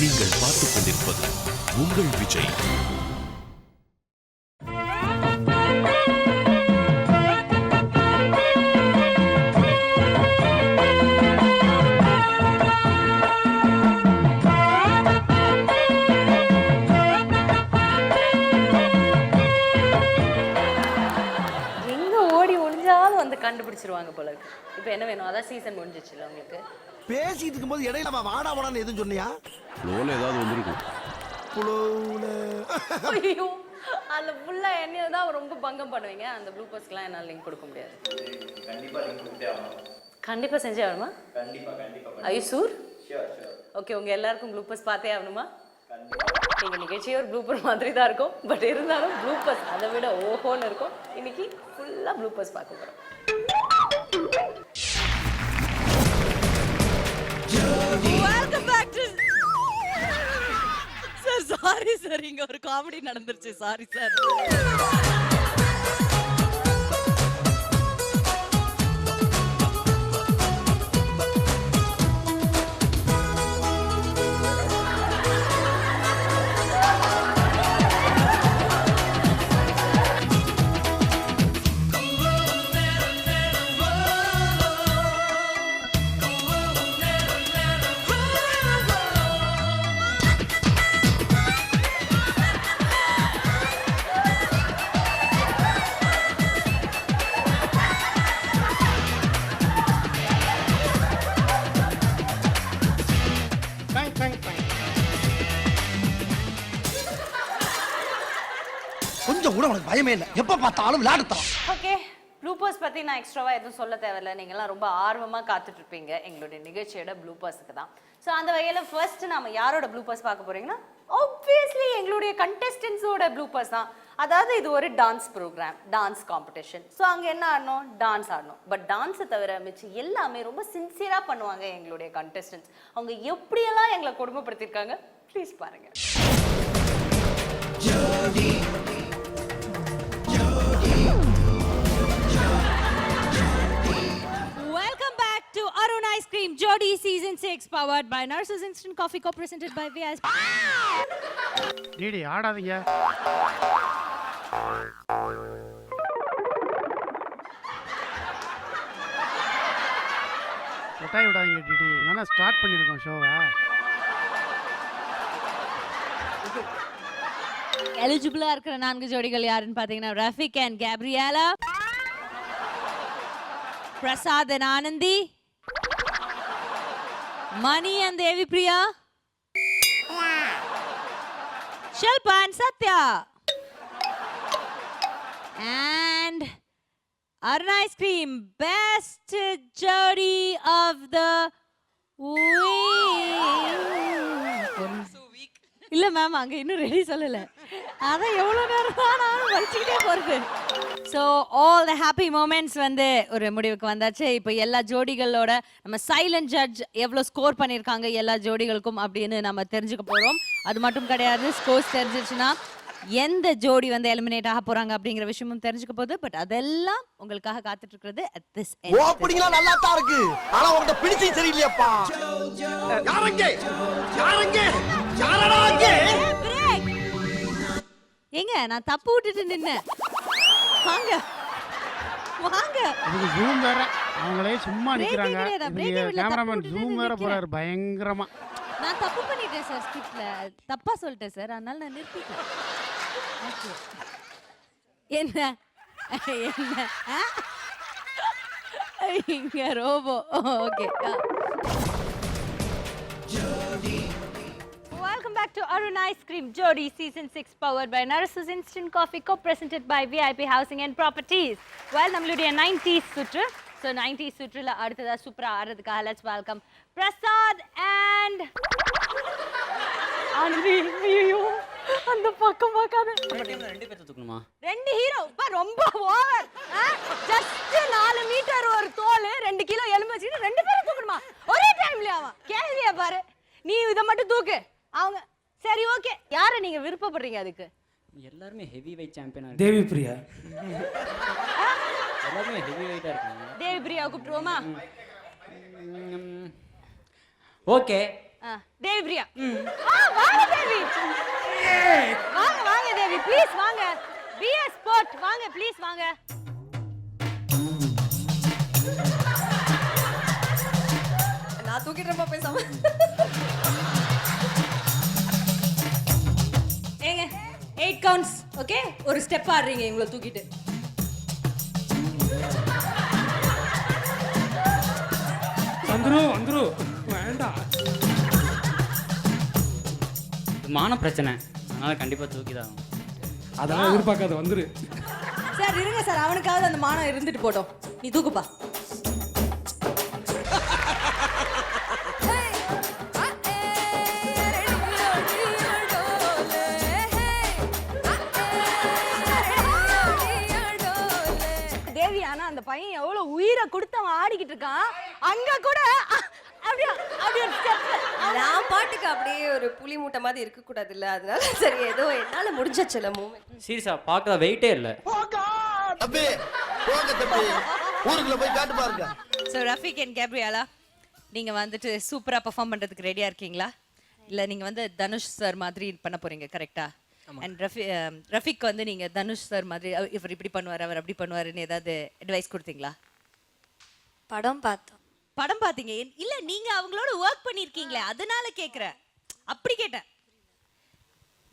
நீங்கள் பார்த்துக் கொண்டிருப்பது உங்கள் விஜய். கண்டுபிடிச்சிருவாங்க போல இருக்கு. இப்போ என்ன வேணும்? அதான் சீசன் முடிஞ்சிச்சுல உங்களுக்கு. பேசிட்டு இருக்கும்போது இடையில வாடா வாடான்னு எதுவும் சொன்னியா? ஃப்ளோல ஏதாவது வந்திருக்கும். ஃப்ளோல ஐயோ, அந்த ஃபுல்லா என்னைய தான் ரொம்ப பங்கம் பண்ணுவீங்க. அந்த ப்ளூபர்ஸ்க்குலாம் என்னால லிங்க் கொடுக்க முடியாது. கண்டிப்பா லிங்க் கொடுத்தே ஆகணும். கண்டிப்பா செஞ்சே ஆகணுமா? கண்டிப்பா கண்டிப்பா. I you sure? Sure sure. Okay, உங்க எல்லாருக்கும் ப்ளூபர்ஸ் பார்த்தே ஆகணுமா? கண்டிப்பா. எங்க நிகழ்ச்சியே ஒரு ப்ளூபர் மாதிரி தான் இருக்கும். பட் இருந்தாலும் ப்ளூபர்ஸ் அதை விட ஓஹோன்னு இருக்கும். இன்னைக்கு ஃபுல்லா ப்ளூபர்ஸ் பார்க்க போறோம். Welcome back to Sir, sorry sir, இங்க ஒரு காமெடி நடந்துருச்சு. Sorry sir. கொஞ்சம் கூட உனக்கு பயமே இல்லை. எப்ப பார்த்தாலும் விளையாடுத்தான். ஓகே, ப்ளூபர்ஸ் பத்தி நான் எக்ஸ்ட்ராவா எதுவும் சொல்ல தேவையில்ல. நீங்களாம் ரொம்ப ஆர்வமா காத்துட்டு இருப்பீங்க எங்களுடைய நிகழ்ச்சியோட ப்ளூபர்ஸ்க்கு தான். ஸோ அந்த வகையில ஃபர்ஸ்ட் நாம யாரோட ப்ளூபர்ஸ் பார்க்க போறீங்கன்னா, ஆப்வியஸ்லி எங்களுடைய கண்டெஸ்டன்ஸோட ப்ளூபர்ஸ் தான். அதாவது இது ஒரு dance programme, dance competition. So அங்கே என்ன ஆடணும்? டான்ஸ் ஆடணும். பட் டான்ஸை தவிர மிச்சம் எல்லாமே ரொம்ப சின்சியராக பண்ணுவாங்க எங்களுடைய கண்டெஸ்டன்ஸ். அவங்க எப்படியெல்லாம் எங்களை கொடுமைப்படுத்தியிருக்காங்க ப்ளீஸ் பாருங்க. Welcome back to Arun Ice Cream Jodi Season 6 powered by Nurses Instant Coffee co-presented by VS. Daddy ஆடாதீங்க. கொட்டாய் விடாதீங்க டிடி. நான் ஸ்டார்ட் பண்ணிருக்கோம் ஷோவை. எலிஜிபிளா இருக்கிற 4 ஜோடிகள் யாருன்னு பாத்தீங்கன்னா, Rafiq and Gabriela, Prasad and Anandhi, Mani and Devi Priya, Shilpa and Sathya, and Arun Ice Cream best jodi of the week. இல்ல மேம், அங்க இன்னும் ரெடி சொல்லல. அதான் எவ்வளவு நேரம் ஆனாலும் வலிச்சுக்கிட்டே போறது. So all the happy moments வந்து ஒரு முடிவுக்கு வந்தாச்சு. இப்போ எல்லா ஜோடிகளோட நம்ம சைலண்ட் ஜட்ஜ் எவ்வளோ ஸ்கோர் பண்ணியிருக்காங்க எல்லா ஜோடிகளுக்கும் அப்படின்னு நம்ம தெரிஞ்சுக்க போகிறோம். அது மட்டும் கிடையாது, ஸ்கோர்ஸ் தெரிஞ்சிச்சுன்னா எந்த ஜோடி வந்து எலிமினேட் ஆக போறாங்க அப்படிங்கிற விஷயமும் தெரிஞ்சுக்க போகுது. பட் அதெல்லாம் உங்களுக்காக காத்துட்டு இருக்கிறது அட் திஸ் எண்ட். ஓப்பனிங்லாம் நல்லா தான் இருக்கு. ஆனா உன்கிட்ட பிடிச்சி சரியில்லையாப்பா. யாரங்க யாரங்க யாரடாங்க? ஏங்க, நான் தப்பு விட்டுட்டு நின்னேன். வாங்க வாங்க. இதுக்கு ஜூம் வேற. அவங்களே சும்மா நிக்கிறாங்க. கேமராமேன் ஜூம் வேற போறாரு பயங்கரமா. நான் தப்பு பண்ணிட்டேன் சார், ஸ்கிரிப்ட்ல தப்பா சொல்லிட்டேன் சார், அதனால நான் நிறுத்திட்டேன். ஓகே, என்ன என்ன இங்க robo. Okay, welcome back to Arun Ice Cream Jodi Season 6 powered by Nurses Instant Coffee co-presented by VIP Housing and Properties. Well, நம்மளுடைய 90s சுற்று. So 90s சுற்றுல அடுத்ததா சூப்பரா ஆடுறதுக்காக let's welcome Prasad and Anandhi. ஐயோ, அந்த பக்கம் பார்க்காத. ரெண்டு பேர்த்த தூக்கணுமா? 2 ஹீரோ ரொம்ப ஓவர். ஜஸ்ட் 4 மீட்டர் ஒரு தோல், 2 கிலோ எலும்பு வச்சுட்டு 2 பேரும் தூக்கணுமா ஒரே டைம்ல? அவன் கேள்வியா பாரு. நீ இத மட்டும் தூக்கு. அவங்க சரி ஓகே. யாரை நீங்க விருப்பப்படுறீங்க அதுக்கு? எல்லாரும் ஹெவி வெயிட் சாம்பியனா இருக்கு. தேவி பிரியா. எல்லாரும் ஹெவி வெயிட்டா இருக்காங்க. தேவி பிரியா கூப்பிடுவோமா? ஓகே, தேவி பிரியா வாங்க தேவி வாங்க வாங்க தேவி ப்ளீஸ் வாங்க பிஎஸ் ஸ்போர்ட் வாங்க ப்ளீஸ் வாங்க நான் தூக்கிடுறப்ப பேசாம ஏங்க 8 கவுண்ட்ஸ் ஓகே ஒரு ஸ்டெப் ஆடுறீங்க இவங்களை தூக்கிட்டு வந்துரு வேண்டாம். இது மான பிரச்சனை அதனால கண்டிப்பாக தூக்கி தான் ஆகணும். அதெல்லாம் எதிர்பார்க்காத வந்துரு. சார் இருங்க சார், அவனுக்காவது அந்த மானம் இருந்துட்டு போட்டோம். நீ தூக்குப்பா. தேவி ஆனா அந்த பையன் எவ்வளவு உயிரை கொடுத்து அவன் ஆடிக்கிட்டு இருக்கான் அங்க கூட அப்படியே அப்படியே நான் பாட்டுக்கு அப்படியே ஒரு புலி மூட்டை மாதிரி இருக்க கூடாது இல்ல, அதனால சரி ஏதோ என்னால முடிஞ்ச சில மூமெண்ட். சீரியஸா பார்க்க வெயிட்டே இல்லை. தம்பி போங்க தம்பி, ஊருக்குள்ள போய் காட்டு பாருங்க. ஸோ ரஃபிக் அண்ட் கேப்ரியாலா நீங்க வந்துட்டு சூப்பரா பெர்ஃபார்ம் பண்றதுக்கு ரெடியா இருக்கீங்களா? இல்ல நீங்க வந்து தனுஷ் சார் மாதிரி பண்ண போறீங்க கரெக்டா? அண்ட் ரஃபிக் வந்து நீங்க தனுஷ் சார் மாதிரி இவர் இப்படி பண்ணுவார் அவர் அப்படி பண்ணுவாருன்னு ஏதாவது அட்வைஸ் கொடுத்தீங்களா? படம் பார்த்தோம். படம் பார்த்தீங்க இல்ல நீங்க அவங்களோட ஒர்க் பண்ணிருக்கீங்களே அதனால கேக்குறேன். அப்படி கேட்டேன்.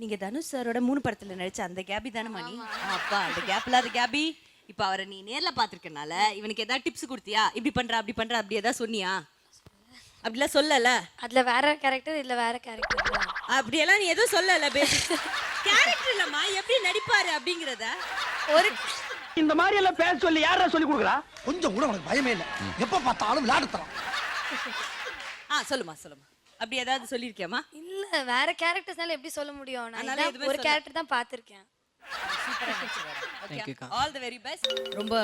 நீங்க தனுஷ் சாரோட 3 படத்துல நடிச்ச அந்த கேபி தானே மணி? அப்பா அந்த கேப்ல அது கேபி. இப்ப அவரை நீ நேர்ல பாத்திருக்கனால இவனுக்கு ஏதாவது டிப்ஸ் கொடுத்தியா? இப்படி பண்ற அப்படி பண்ற அப்படி ஏதாவது சொன்னியா? அப்படிலாம் சொல்லல. அதுல வேற கேரக்டர் இல்ல வேற கேரக்டர் அப்படியெல்லாம் நீ எதுவும் சொல்லல. பேசிக் கேரக்டர் இல்லம்மா எப்படி நடிப்பாரு அப்படிங்கறத ஒரு இந்த மாதிரி எல்லாம் பேச சொல்லி யாரா சொல்லி கொடுக்குறா? கொஞ்சம் கூட உனக்கு பயமே இல்ல, எப்ப பார்த்தாலும் விளையாடுறோம். சொல்லுமா சொல்லுமா அப்படி ஏதாவது சொல்லிருக்கியாமா? இல்ல வேற கேரக்டர்ஸ்னால எப்படி சொல்ல முடியும்? நான் அதனால இதான் எதுவுமே ஒரு கேரக்டர் தான் பாத்திருக்கேன். All the very best. ரொம்ப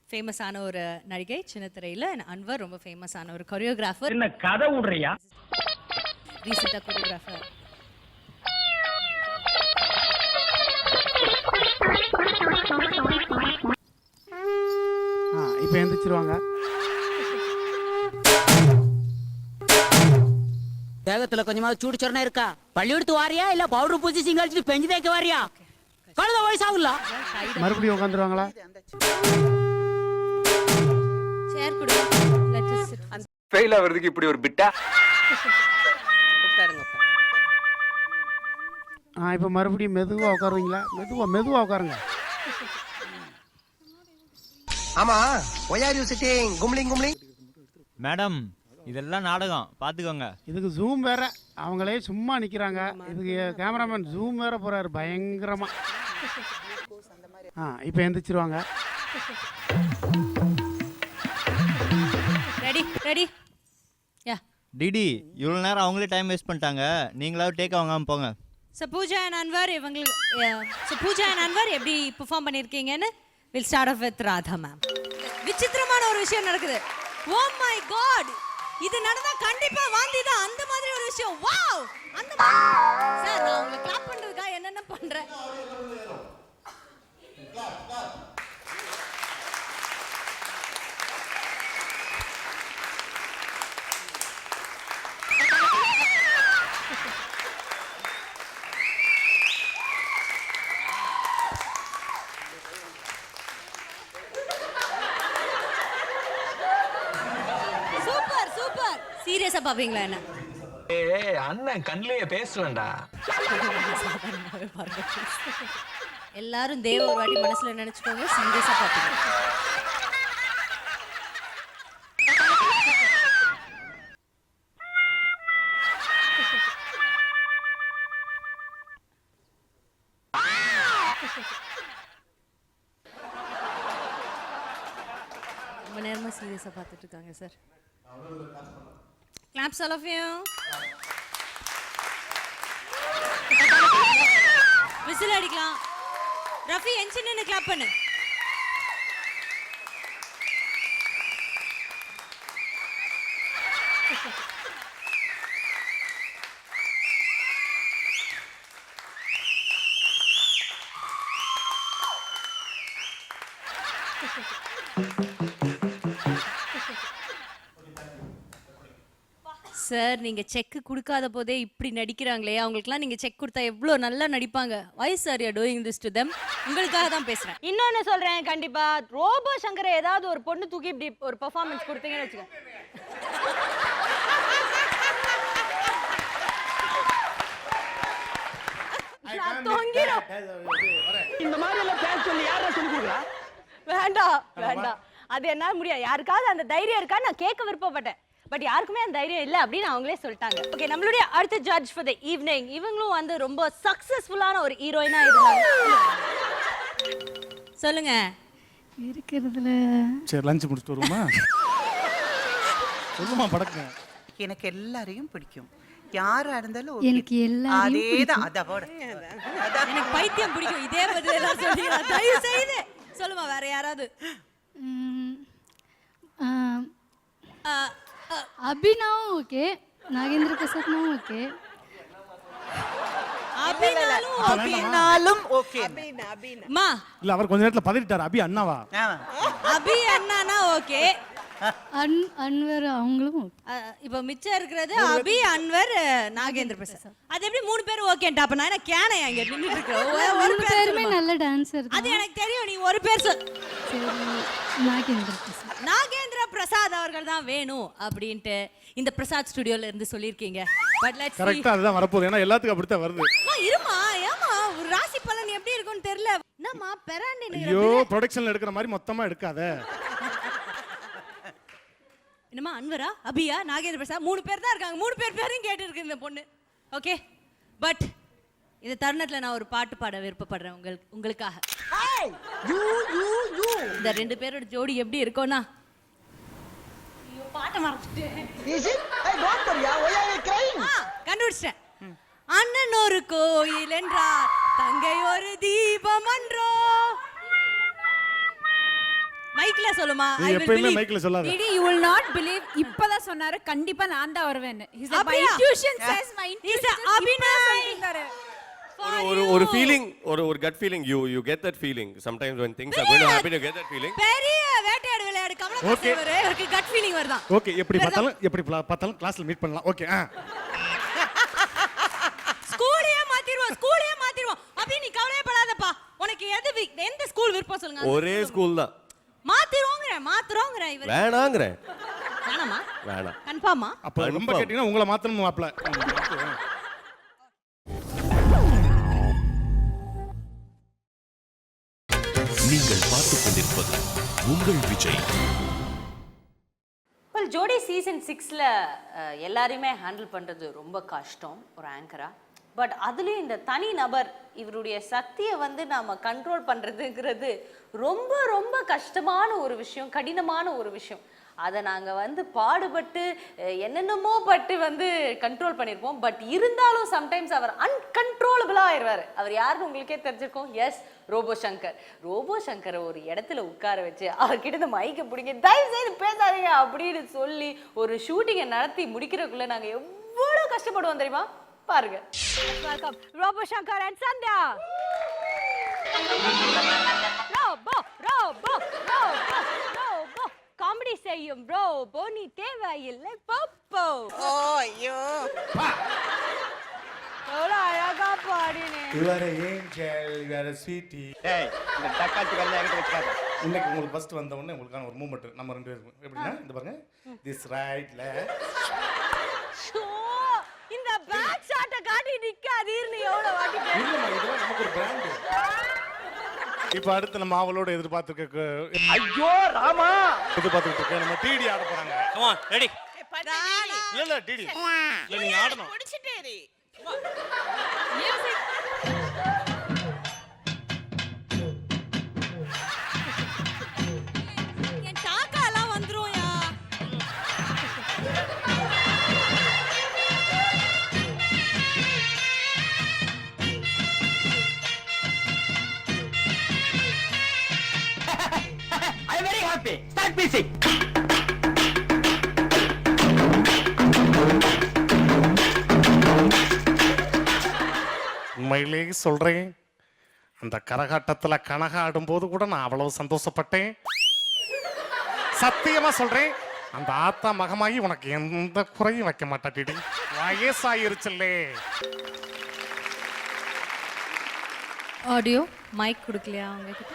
ஃபேமஸான ஒரு நடிகை சின்ன திரையில. அன்வர் ரொம்ப ஃபேமஸான ஒரு கொரியோகிராஃபர். என்ன கதை விடுறியா? ரீசெண்டா கொரியோகிராஃபர். இப்போ எந்திரிச்சிருவாங்க. தேகத்துல கொஞ்சமாவது சூடு சொரணை இருக்கா? பள்ளி எடுத்து வாரியா இல்ல பவுடர் பூச்சி சிங்கடிச்சுட்டு பெஞ்சு தேய்க்க வாரியா? கழுத வயசாகுல்ல மறுபடியும் உட்காந்துருவாங்களா? சேர் கொடு. Let us sit. ஃபெயில் ஆவறதுக்கு இப்படி ஒரு பிட்டா? உட்காருங்க. இப்போ மறுபடியும் மெதுவா உட்காருவீங்களா? மெதுவா உட்காருங்க. ஆமா, why are you sitting? கும்லிங். மேடம் இதெல்லாம் நாடகம் பாத்துக்கோங்க. இதுக்கு ஜூம் வேற, அவங்களே சும்மா நிக்கிறாங்க. இதுக்கு கேமராமேன் ஜூம் வேற போறாரு பயங்கரமா. இப்போ எந்திரிச்சிருவாங்க. ரெடி யா. டிடி இவ்வளவு நேரம் அவங்களே டைம் வேஸ்ட் பண்ணிட்டாங்க, நீங்களாவது டேக் வாங்காம போங்க. பூஜா அண்ட் அன்வர் பூஜா அண்ட் அன்வர் எப்படி பெர்ஃபார்ம் பண்ணிருக்கீங்கன்னு will start off with Radha ma'am. விசித்திரமான ஒரு விஷயம் நடக்குது. ஓ மை காட், இது நடந்தா கண்டிப்பா வாந்தி தான். அந்த மாதிரி ஒரு விஷயம். வாவ், அந்த சார் நான் உங்களை கிளாப் பண்றதுக்காக என்னென்ன பண்றேன். சூப்பர் சீரியஸா பாப்பீங்களா என்ன? அண்ணன் கண்ணிலேயே பேசுவேன்டா. எல்லாரும் தேவ ஒரு வாட்டி மனசுல நினைச்சுக்கோங்க. சீரியஸா பாப்பீங்க. ரொம்ப நேரமா சீரியஸா பார்த்துட்டு இருக்காங்க sir. Claps all of you. Whistle அடிக்கலாம். ரஃபி என்சின்னு கிளாப் பண்ணு. சார் நீங்க செக் கொடுக்காத போதே இப்படி நடிக்கிறாங்களே அவங்களுக்குலாம் நீங்க செக் கொடுத்தா எவ்வளவு நல்லா நடிப்பாங்க. why sir you are doing this to them? உங்களுக்காக தான் பேசுறேன். இன்னொன்னு சொல்றேன், கண்டிப்பா ரோபோ சங்கரை ஏதாவது ஒரு பொண்ணு தூக்கி இப்படி ஒரு பெர்ஃபார்மன்ஸ் கொடுத்தீங்கன்னு வச்சுக்கோங்க. இந்த மாதிரி எல்லாம் பேச சொல்லி யாரா சொல்லி கொடுக்குறா? வேண்டாம் வேண்டாம், அது என்னால முடியாது. யாருக்காவது அந்த தைரியம் இருக்கா நான் கேட்க விருப்பப்பட்டேன், பட் யாருக்குமே அந்த தைரியம் இல்லை அப்படின்னு அவங்களே சொல்லிட்டாங்க. ஓகே, நம்மளுடைய அடுத்த ஜட்ஜ் ஃபார் தி ஈவினிங், இவங்களும் வந்து ரொம்ப சக்சஸ்ஃபுல்லான ஒரு ஹீரோயினா இருந்தாங்க. சொல்லுங்க. இருக்கிறதுல சரி லஞ்ச் முடிச்சுட்டு வருமா? சொல்லுமா படக்கு. எனக்கு எல்லாரையும் பிடிக்கும், யாரா இருந்தாலும் எனக்கு எல்லாரையும் அதேதான். அதோட எனக்கு பைத்தியம் பிடிக்கும். இதே பதில் எல்லாம் சொல்றீங்க. தயவு செய்து சொல்லுமா வேற யாராவது. அபினாவும் ஓகே, நாகேந்திர பிரசாத்னாவும் ஓகே, அபினாலும் ஓகே. அம்மா இல்ல அவர் கொஞ்ச நேரத்துல பதறிட்டார். அபி அண்ணாவா? அபி அண்ணானா ஓகே, அன்வர் அவங்களும் இப்போ மிச்சம் இருக்கிறது அபி, அன்வர், நாகேந்திர பிரசாத். அது எப்படி 3 பேரும் ஓகேன்டா? அப்ப நான் என்ன கேனை அங்க நின்னுட்டு இருக்கேன். ஒரு பேருமே நல்ல டான்சர். அது எனக்கு தெரியும், நீ ஒரு பேர் சொல். நாகேந்திர பிரசாத். நாகேந்திர பிரசாத் அவர்கள் தான் வேணும் அப்படின்ட்டு இந்த பிரசாத் ஸ்டுடியோல இருந்து சொல்லிருக்கீங்க. பட் லெட்ஸ் கரெக்ட்டா அதுதான் வரப்போகுது. ஏன்னா எல்லாத்துக்கும் அப்படித்தான் வருது. இருமா, ஏமா ஒரு ராசி பலன் எப்படி இருக்கும்னு தெரியல. என்னம்மா பெராண்டி நீங்க ஐயோ ப்ரொடக்ஷன்ல எடுக்கிற மாதிரி மொத்தமா எடுக்காத. என்னம்மா அன்வரா, அபியா, நாகேந்திர பிரசாத் 3 பேர் தான் இருக்காங்க. 3 பேரையும் கேட்டு இருக்கு இந்த பொண்ணு. ஓகே, பட் இந்த தருணத்துல நான் ஒரு பாட்டு பாட விருப்பப்படுறேன் உங்களுக்காக. இந்த 2 பேரோட ஜோடி எப்படி இருக்கும்னா, ஐயோ பாட்ட மறந்துட்டேன். கண்டுபிடிச்சிட்டேன். அண்ணன் ஒரு கோயில் என்றார், தங்கை ஒரு தீபம் அன்றோ. மைக்ல சொல்லுமா? நீ எப்பவுமே மைக்ல சொல்லாத. you will not believe. இப்பதான் சொன்னாரு கண்டிப்பா நான் தான் வருவேன். my intuition says my intuition Abhinay. ஒரு ஃபீலிங், ஒரு gut feeling, you get that feeling sometimes when things are going to happen, you get that feeling. பெரிய வேட்டையாடு விளையாடு கமலஹாசன் அவருக்கு gut feeling வருதா? ஓகே, எப்படி பார்த்தாலும் கிளாஸ்ல மீட் பண்ணலாம். ஓகே, ஸ்கூலையே மாத்திடுவோம். அபி நீ கவலையே படாதப்பா. உனக்கு எந்த ஸ்கூல் விருப்பம் சொல்லுங்க. ஒரே ஸ்கூல் தான். மாத்துறோங்கற இவர் வேணாங்கறேன். வேணாமா? வேணாம். கன்ஃபார்மா? அப்ப ரொம்ப கேட்டினா உங்களை மாத்தணும் மாப்ள. நீங்கள் பார்த்துக் கொண்டிருப்பது உங்கள் விஜய். ஜோடி சீசன் 6ல எல்லாரையுமே ஹேண்டில் பண்றது ரொம்ப கஷ்டம் ஒரு ஆங்கரா. பட் அதுலேயும் இந்த தனி நபர் இவருடைய சக்தியை வந்து நாம கண்ட்ரோல் பண்றதுங்கிறது ரொம்ப ரொம்ப கஷ்டமான ஒரு விஷயம், கடினமான ஒரு விஷயம். அதை நாங்கள் வந்து பாடுபட்டு என்னென்னமோ பட்டு வந்து கண்ட்ரோல் பண்ணியிருப்போம். பட் இருந்தாலும் சம்டைம்ஸ் அவர் அன்கண்ட்ரோலபிளாக ஆயிடுவார். அவர் யாருன்னு உங்களுக்கே தெரிஞ்சிருக்கும். எஸ், ரோபோ சங்கரை ஒரு இடத்துல உட்கார வச்சு அவர்கிட்ட இந்த மைக்கை பிடிங்க, தயவு செய்து பேசாதீங்க அப்படின்னு சொல்லி ஒரு ஷூட்டிங்கை நடத்தி முடிக்கிறதுக்குள்ள நாங்கள் எவ்வளோ கஷ்டப்படுவோம் தெரியுமா? பாருங்க. Welcome robo Shankar and Sandhya. Robo comedy செய்யும் ரோபோ, நீ தேவையில்லை போப்போ. ஐயோ எவ்வளோ அழகா பாடினே. You are an angel, you are a sweetie. ஏய், இந்த டக்காச்சி கல்ல என்கிட்ட வச்சுக்காத. இன்னைக்கு உங்களுக்கு ஃபர்ஸ்ட் வந்த உடனே உங்களுக்கான ஒரு மூமெண்ட் நம்ம 2 பேருக்கும் எப்படின்னா, இந்த பாருங்க, this right left. இந்த பேக் ஷாட்டை காட்டி நிக்காதீர்னு எவ்வளோ வாட்டிட்டே. இல்லம்மா, இதெல்லாம் நமக்கு ஒரு பிராண்ட். இப்போ அடுத்து நம்ம ஆவலோட எதிர்பார்த்துக்க. ஐயோ ராமா, எதிர்பார்த்துட்டு இருக்க நம்ம டிடி ஆட போறாங்க. Come on ready. இல்ல டிடி இல்ல, நீங்க ஆடணும். என் டாக்காலாம் வந்துரும்யா. I am very happy. Start music. உண்மையிலே சொல்றேன், அந்த கரகாட்டத்துல கனகா ஆடும்போது கூட நான் அவ்வளவு சந்தோஷப்பட்டேன். சத்தியமா சொல்றேன், அந்த ஆத்தா மகமாகி உனக்கு எந்த குறையும் வைக்க மாட்டாட்டி வயசாயிருச்சுல்லே. ஆடியோ மைக் கொடுக்கலையா உங்ககிட்ட?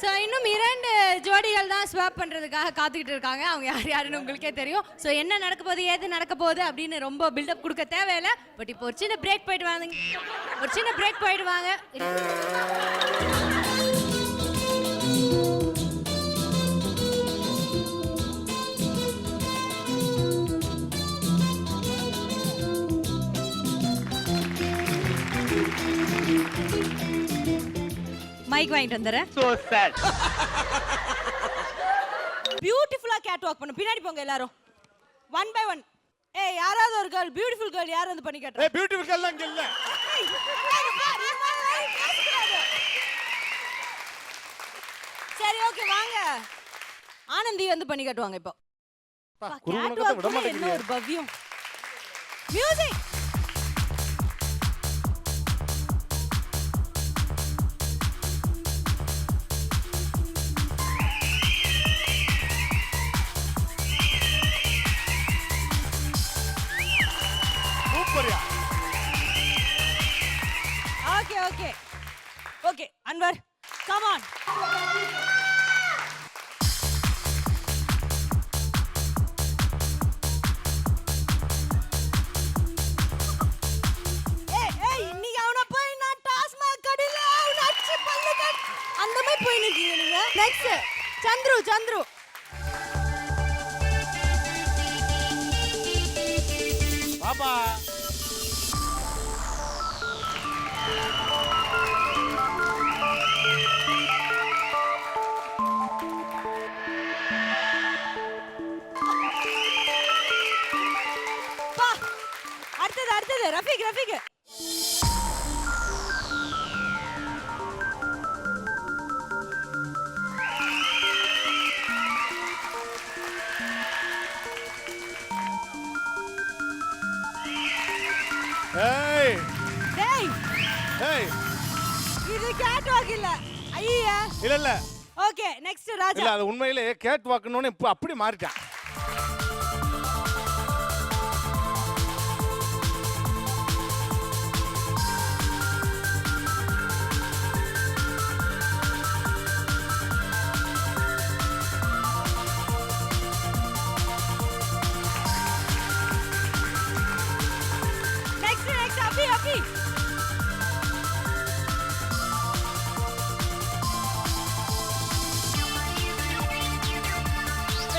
ஸோ இன்னும் 2 ஜோடிகள் தான் ஸ்வாப் பண்ணுறதுக்காக காத்துக்கிட்டு இருக்காங்க. அவங்க யார் யாருன்னு உங்களுக்கே தெரியும். ஸோ என்ன நடக்க போகுது, ஏது நடக்க போகுது அப்படின்னு ரொம்ப பில்டப் கொடுக்க தேவையில்லை. பட் இப்போ ஒரு சின்ன பிரேக் போயிட்டு வாங்க. ஒரு சின்ன பிரேக் போயிட்டு வாங்க. மைக் வாங்கிட்டு வந்துறேன். So sad. பியூட்டிஃபுல்லா கேட் வாக் பண்ணு. பின்னாடி போங்க எல்லாரும். 1 by 1. ஏய் யாராவது ஒரு கேர்ள், பியூட்டிஃபுல் கேர்ள் யார் வந்து பண்ணி காட்டுறா? ஏய் பியூட்டிஃபுல் கேர்ள் அங்க இல்ல. சரி ஓகே வாங்க. ஆனந்தி வந்து பண்ணி காட்டுவாங்க இப்போ. குருகுலத்தை விட மாட்டேங்குது. ஒரு பவ்யம். மியூசிக். சூப்பர்யா. Okay okay okay Anwar come on. ஏய் ஏய் இன்னைக்கு அவன போய் நான் டாஸ்மாக் கடையில அவன அடிச்சு பல்ல கட் அந்த மாதிரி போய் நிக்கீங்க நீங்க. நெக்ஸ்ட் சந்துரு சந்துரு. பாபா பா அடுத்தது ரஃபீக் ரஃபீக். ஏய் டேய் ஏய் இது கேட் வாக் இல்ல. ஐயா இல்ல இல்ல ஓகே நெக்ஸ்ட் ராஜா. இல்ல அது உண்மையிலே கேட் வாக்னோனே இப்ப அப்படி மாறிட்டான். நெக்ஸ்ட் அபி.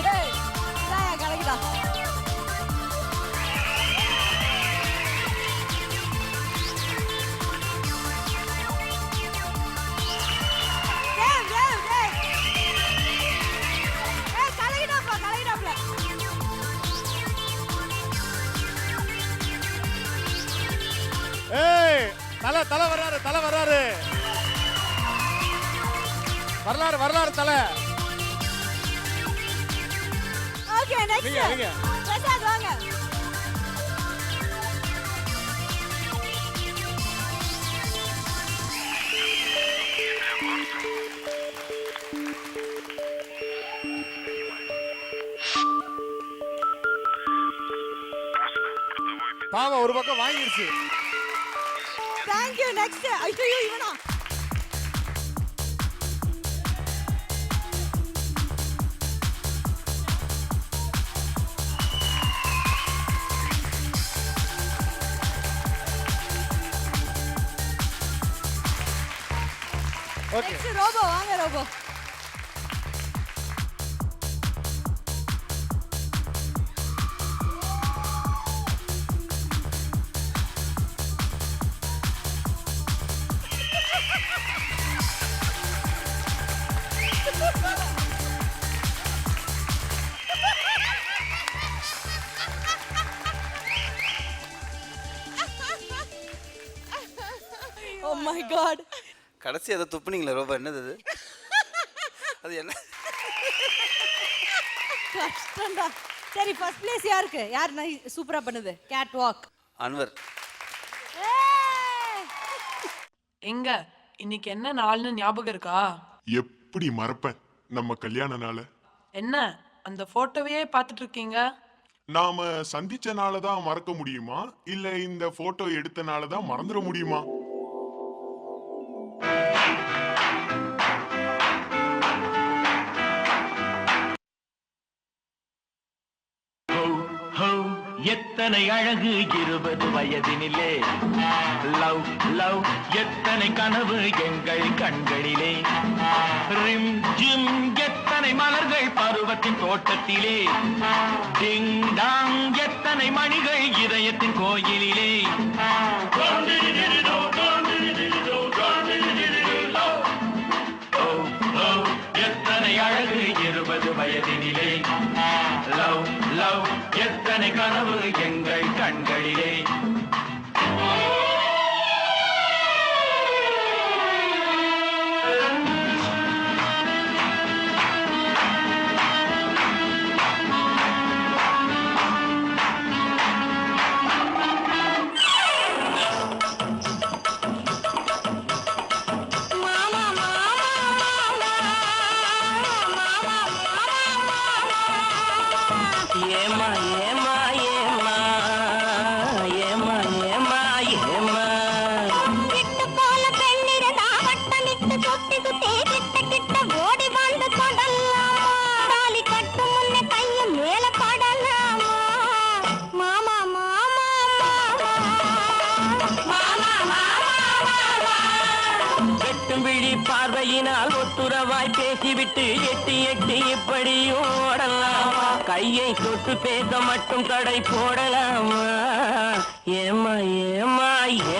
டேய் இதாயா கலக்கிடா. டேய் ஏய் கலக்கிடாப்ல. ஏய் தல வர்றாரு. வரலாறு தல. ஓகே நெக்ஸ்ட் நீங்க. பிரசாத் வாங்க. பாவம் ஒரு பக்கம் வாங்கிருச்சு. Thank you next. ஐயோ இவனா. ஓகே நெக்ஸ்ட் ரோபோ வாங்க ரோபோ. Oh my god. கடைசி அதை துப்புனீங்களா ரோபா? என்னது அது? அது என்ன? கஷ்டம்டா. சரி ஃபர்ஸ்ட் பிளேஸ் யாருக்கு? யார் சூப்பரா பண்ணுது கேட் வாக்? அன்வர். எங்க இன்னைக்கு என்ன நாள்னு ஞாபகம் இருக்கா? எப்படி மறப்பேன்? நம்ம கல்யாண நாள். என்ன அந்த போட்டோவையே பார்த்துட்டு இருக்கீங்க? நாம சந்திச்சனால தான் மறக்க முடியுமா இல்ல இந்த போட்டோ எடுத்தனால தான் மறந்துட முடியுமா? எத்தனை அழகு 20 வயதினிலே, லவ் லவ் எத்தனை கனவு எங்கள் கண்களிலே, ரிம் ஜிம் எத்தனை மலர்கள் பருவத்தின் தோட்டத்திலே, டிங் டாங் எத்தனை மணிகள் இதயத்தின் கோயிலிலே. எத்தனை அழகு 20 வயதினிலே, லவ் லவ் எத்தனை கனவு எங்கள் கண்களிலே. ஏமா ஏமா ஏமா ஏமா ஏமா ஏமா கிட்ட போல பெண்ணிரதா வட்டமிட்டு சுத்தி சுத்தி கிட்ட கிட்ட ஓடி வந்து கொடலாமா, தாலி கட்டும் முன்ன கைய மேல படலாமா, மாமா மாமா மாமா மாமா. வெட்டும் விழி பார்வையினால் ஒத்துறவாய் பேசிவிட்டு எட்டி எட்டி இப்படியும் ஓடலாமா, கையை தொட்டு பேச மட்டும் கடை போடலாமா, ஏமா ஏமா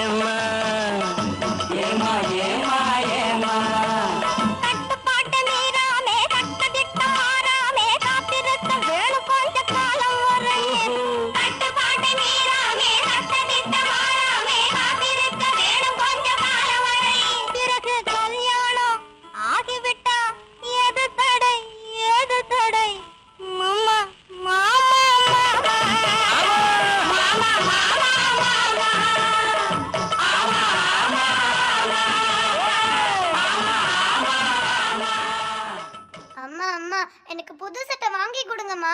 ஏமா ஏமா ஏமா ஏமா. கட்டுப்பாட்டு மீறாமே கட்டதிட்ட மாறாமே காத்திருக்க வேணும் கொஞ்ச காலம் வரை. கட்டுப்பாட்டு மீறாமே கட்டதிட்ட மாறாமே காத்திருக்க வேணும் கொஞ்ச காலம் வரை. பிறகு கல்யாணம் ஆகிவிட்டா ஏது தடை ஏது தடை, மாமா மாமா அம்மா அம்மா எனக்கு புது சட்டை வாங்கி கொடுங்கம்மா.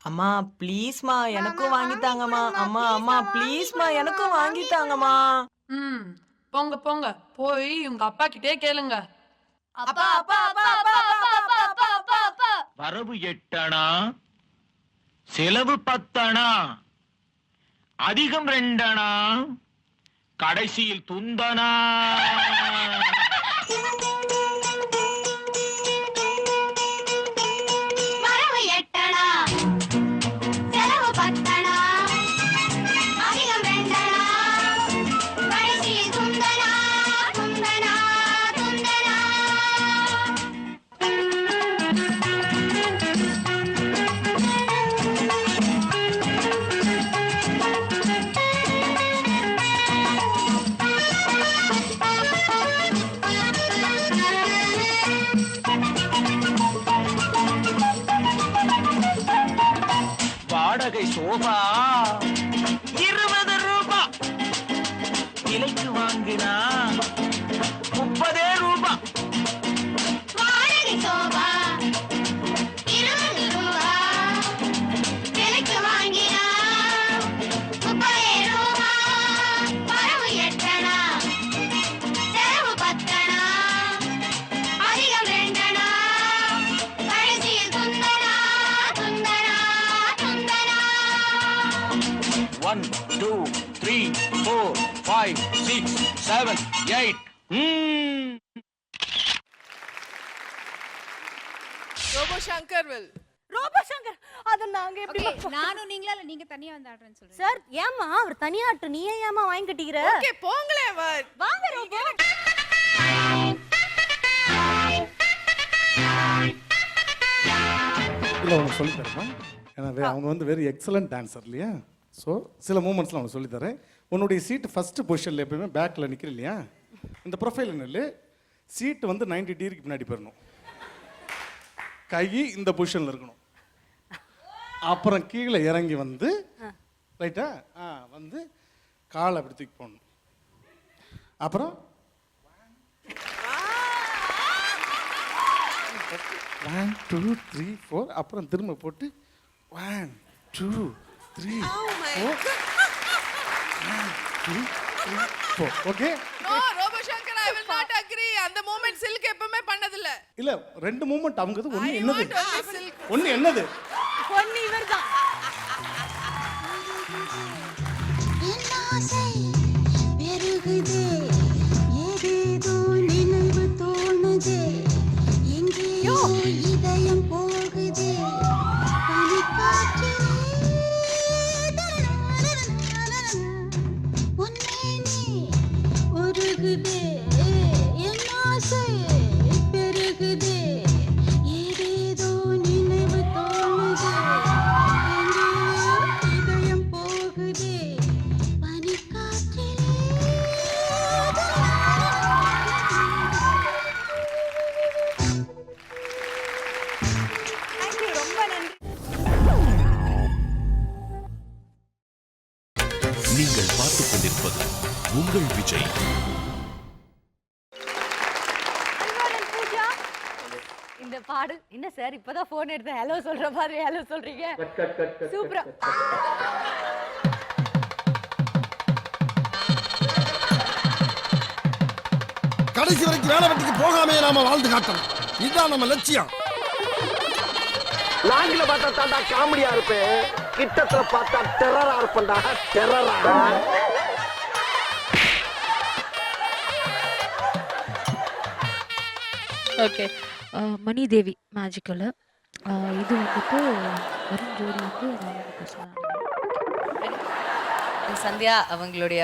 அம்மா ப்ளீஸ்மா எனக்கும் வாங்கி தாங்கம்மா. அம்மா அம்மா ப்ளீஸ்மா எனக்கும் வாங்கி தாங்கம்மா. போங்க போங்க போய் உங்க அப்பா கிட்டே கேளுங்க. அப்பா அப்பா அப்பா அப்பா அப்பா அப்பா அப்பா அப்பா. வரவு 8 அணா, செலவு 10 அணா, அதிகம் 2 அணா, கடைசியில் துந்தனா. வரவு 8 அணா, செலவு 10 அணா, அதிகம் 2 அணா, கடைசியில் துந்தனா துந்தனா துந்தனா. வாடகை சோபா 20 ரூபா, விலைக்கு வாங்கினா 30 ரூபா. வாடகை சோபா 20 ரூபா, விலைக்கு வாங்கினா 30 ரூபா. வரவு 8 அணா, செலவு 10 அணா, அதிகம் 2 அணா, கடைசியில் துந்தனா துந்தனா துந்தனா. 1 2 3 4 5 6 7 8. Robo Shankar will. Robo Shankar அத நாங்க எப்படி நானும் நீங்களா இல்ல நீங்க தனியா வந்து ஆடுறேன்னு சொல்றீங்க? சார் ஏமா அவர் தனியா ஆட்டு நீ ஏமா வாங்கி கட்டிக்கிற? ஓகே போங்களே வாங்க ரோபோ. இல்லை உனக்கு சொல்லித்தரேன். ஏன்னா அவங்க வந்து வெரி எக்ஸலண்ட் டான்ஸர் இல்லையா? ஸோ சில மூமெண்ட்ஸ்லாம் அவனுக்கு சொல்லித்தரேன். உன்னுடைய சீட் ஃபஸ்ட்டு பொசிஷனில் எப்பயுமே பேக்கில் நிற்கிற இல்லையா? இந்த ப்ரொஃபைல் நெல் சீட்டு வந்து 90 டிகிரிக்கு பின்னாடி போயிடணும், கை இந்த பொசிஷனில் இருக்கணும், அப்புறம் கீழே இறங்கி வந்து ரைட்டா வந்து காலை அப்படி தூக்கி போடணும், அப்புறம் 1 2 3 4 அப்புறம் திரும்ப போட்டு 1 2 3 4 okay. No Robo Shankar I will not agri. அந்த மூமெண்ட் சில்க் எப்பவுமே பண்ணது இல்ல. இல்ல ரெண்டு மூமெண்ட் அவங்கது. ஒண்ணு என்னது? ஒண்ணு என்னது? ஒண்ணு இவர்தான். என்னாசை பெருகுதே ஏதேதோ நினைவு தோணுதே எங்கேயோ இதயம் போகுதே பனிக்காற்றிலே உன்மேனி உருகுதே என்னாசை பெருகுதே ஏதேதோ நினைவு தோணுதே எங்கேயோ இதயம் போகுதே பனிக்காற்றிலே. தேங்க்யூ, ரொம்ப நன்றி. நீங்கள் பார்த்துக் கொண்டிருப்பது உங்கள் விஜய். அன்பாளன் பூஜா, இந்த பாடல் என்ன சார் இப்பதான் போன் எடுத்து ஹலோ சொல்ற மாதிரி ஹலோ சொல்றீங்க? சூப்பரா. கடைசி வரைக்கும் வேலை வெட்டிக்கு போகாமே நாம வாழ்ந்து காட்டணும். இதுதான் நம்ம லட்சியம். லாங்கில பார்த்தா தாண்டா காமெடியா இருப்பேன், கிட்டத்துல பார்த்தா டெரரா இருப்பேன்டா. டெரரா. ஓகே, மணி தேவி மேஜிக்கல். இது வந்துட்டு வரும் ஜோடி வந்து சந்தியா அவங்களுடைய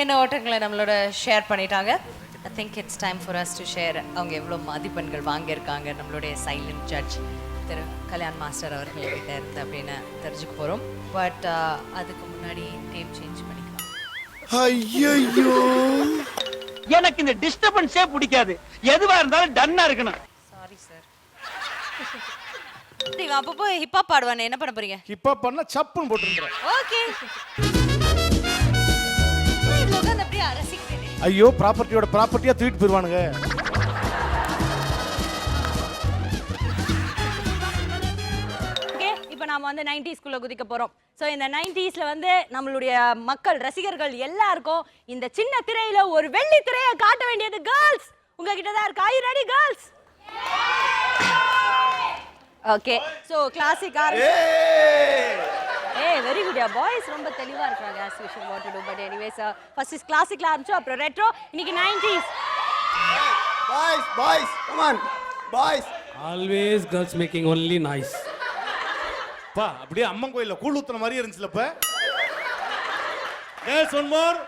என்ன ஓட்டங்களை நம்மளோட ஷேர் பண்ணிட்டாங்க. I think it's time for us to share அவங்க எவ்வளோ மதிப்பெண்கள் வாங்கியிருக்காங்க நம்மளுடைய சைலண்ட் ஜட்ஜ் திரு கல்யாண் மாஸ்டர் அவர்கள்கிட்ட இருந்து அப்படின்னு தெரிஞ்சுக்க போகிறோம். பட் அதுக்கு முன்னாடி நேம் சேஞ்ச் பண்ணிக்கலாம். ஐயோ, எனக்கு இந்த டிஸ்டர்பன்ஸே பிடிக்காது. எதுவா இருந்தாலும் டன்னா இருக்கணும். Sorry sir. இவன் அப்பப்போ ஹிப்ஹாப் பாடுவானே, என்ன பண்ண போறீங்க? ஹிப்ஹாப் பண்ணா சப்புன்னு போட்டுருந்தேன். ஓகே. உட்காந்து அப்படியே ரசிக்கிறேன். ஐயோ, ப்ராப்பர்ட்டியோட ப்ராப்பர்ட்டியா தூக்கிட்டு போயிருவானுங்க. ஓகே, இப்போ நாம வந்து 90s குள்ள குதிக்க போறோம். ஸோ இந்த 90sல வந்து நம்மளுடைய மக்கள் ரசிகர்கள் எல்லாருக்கும் இந்த சின்ன திரையில ஒரு வெள்ளி திரையை காட்ட வேண்டியது கேர்ள்ஸ் உங்ககிட்ட தான் இருக்கு. Are you ready girls? Okay, so classic very good yeah boys, ரொம்ப தெளிவா இருக்காங்க as usual what to do. But anyways, first is classicல ஆரம்பிச்சோம், அப்புறம் ரெட்ரோ, இன்னைக்கு 90s. Boys come on boys. Always girls making only noise. பா, அப்படியே அம்மன் கோயில்ல கூழ் ஊத்துன மாதிரி இருந்துச்சுலப்ப. Girls one more,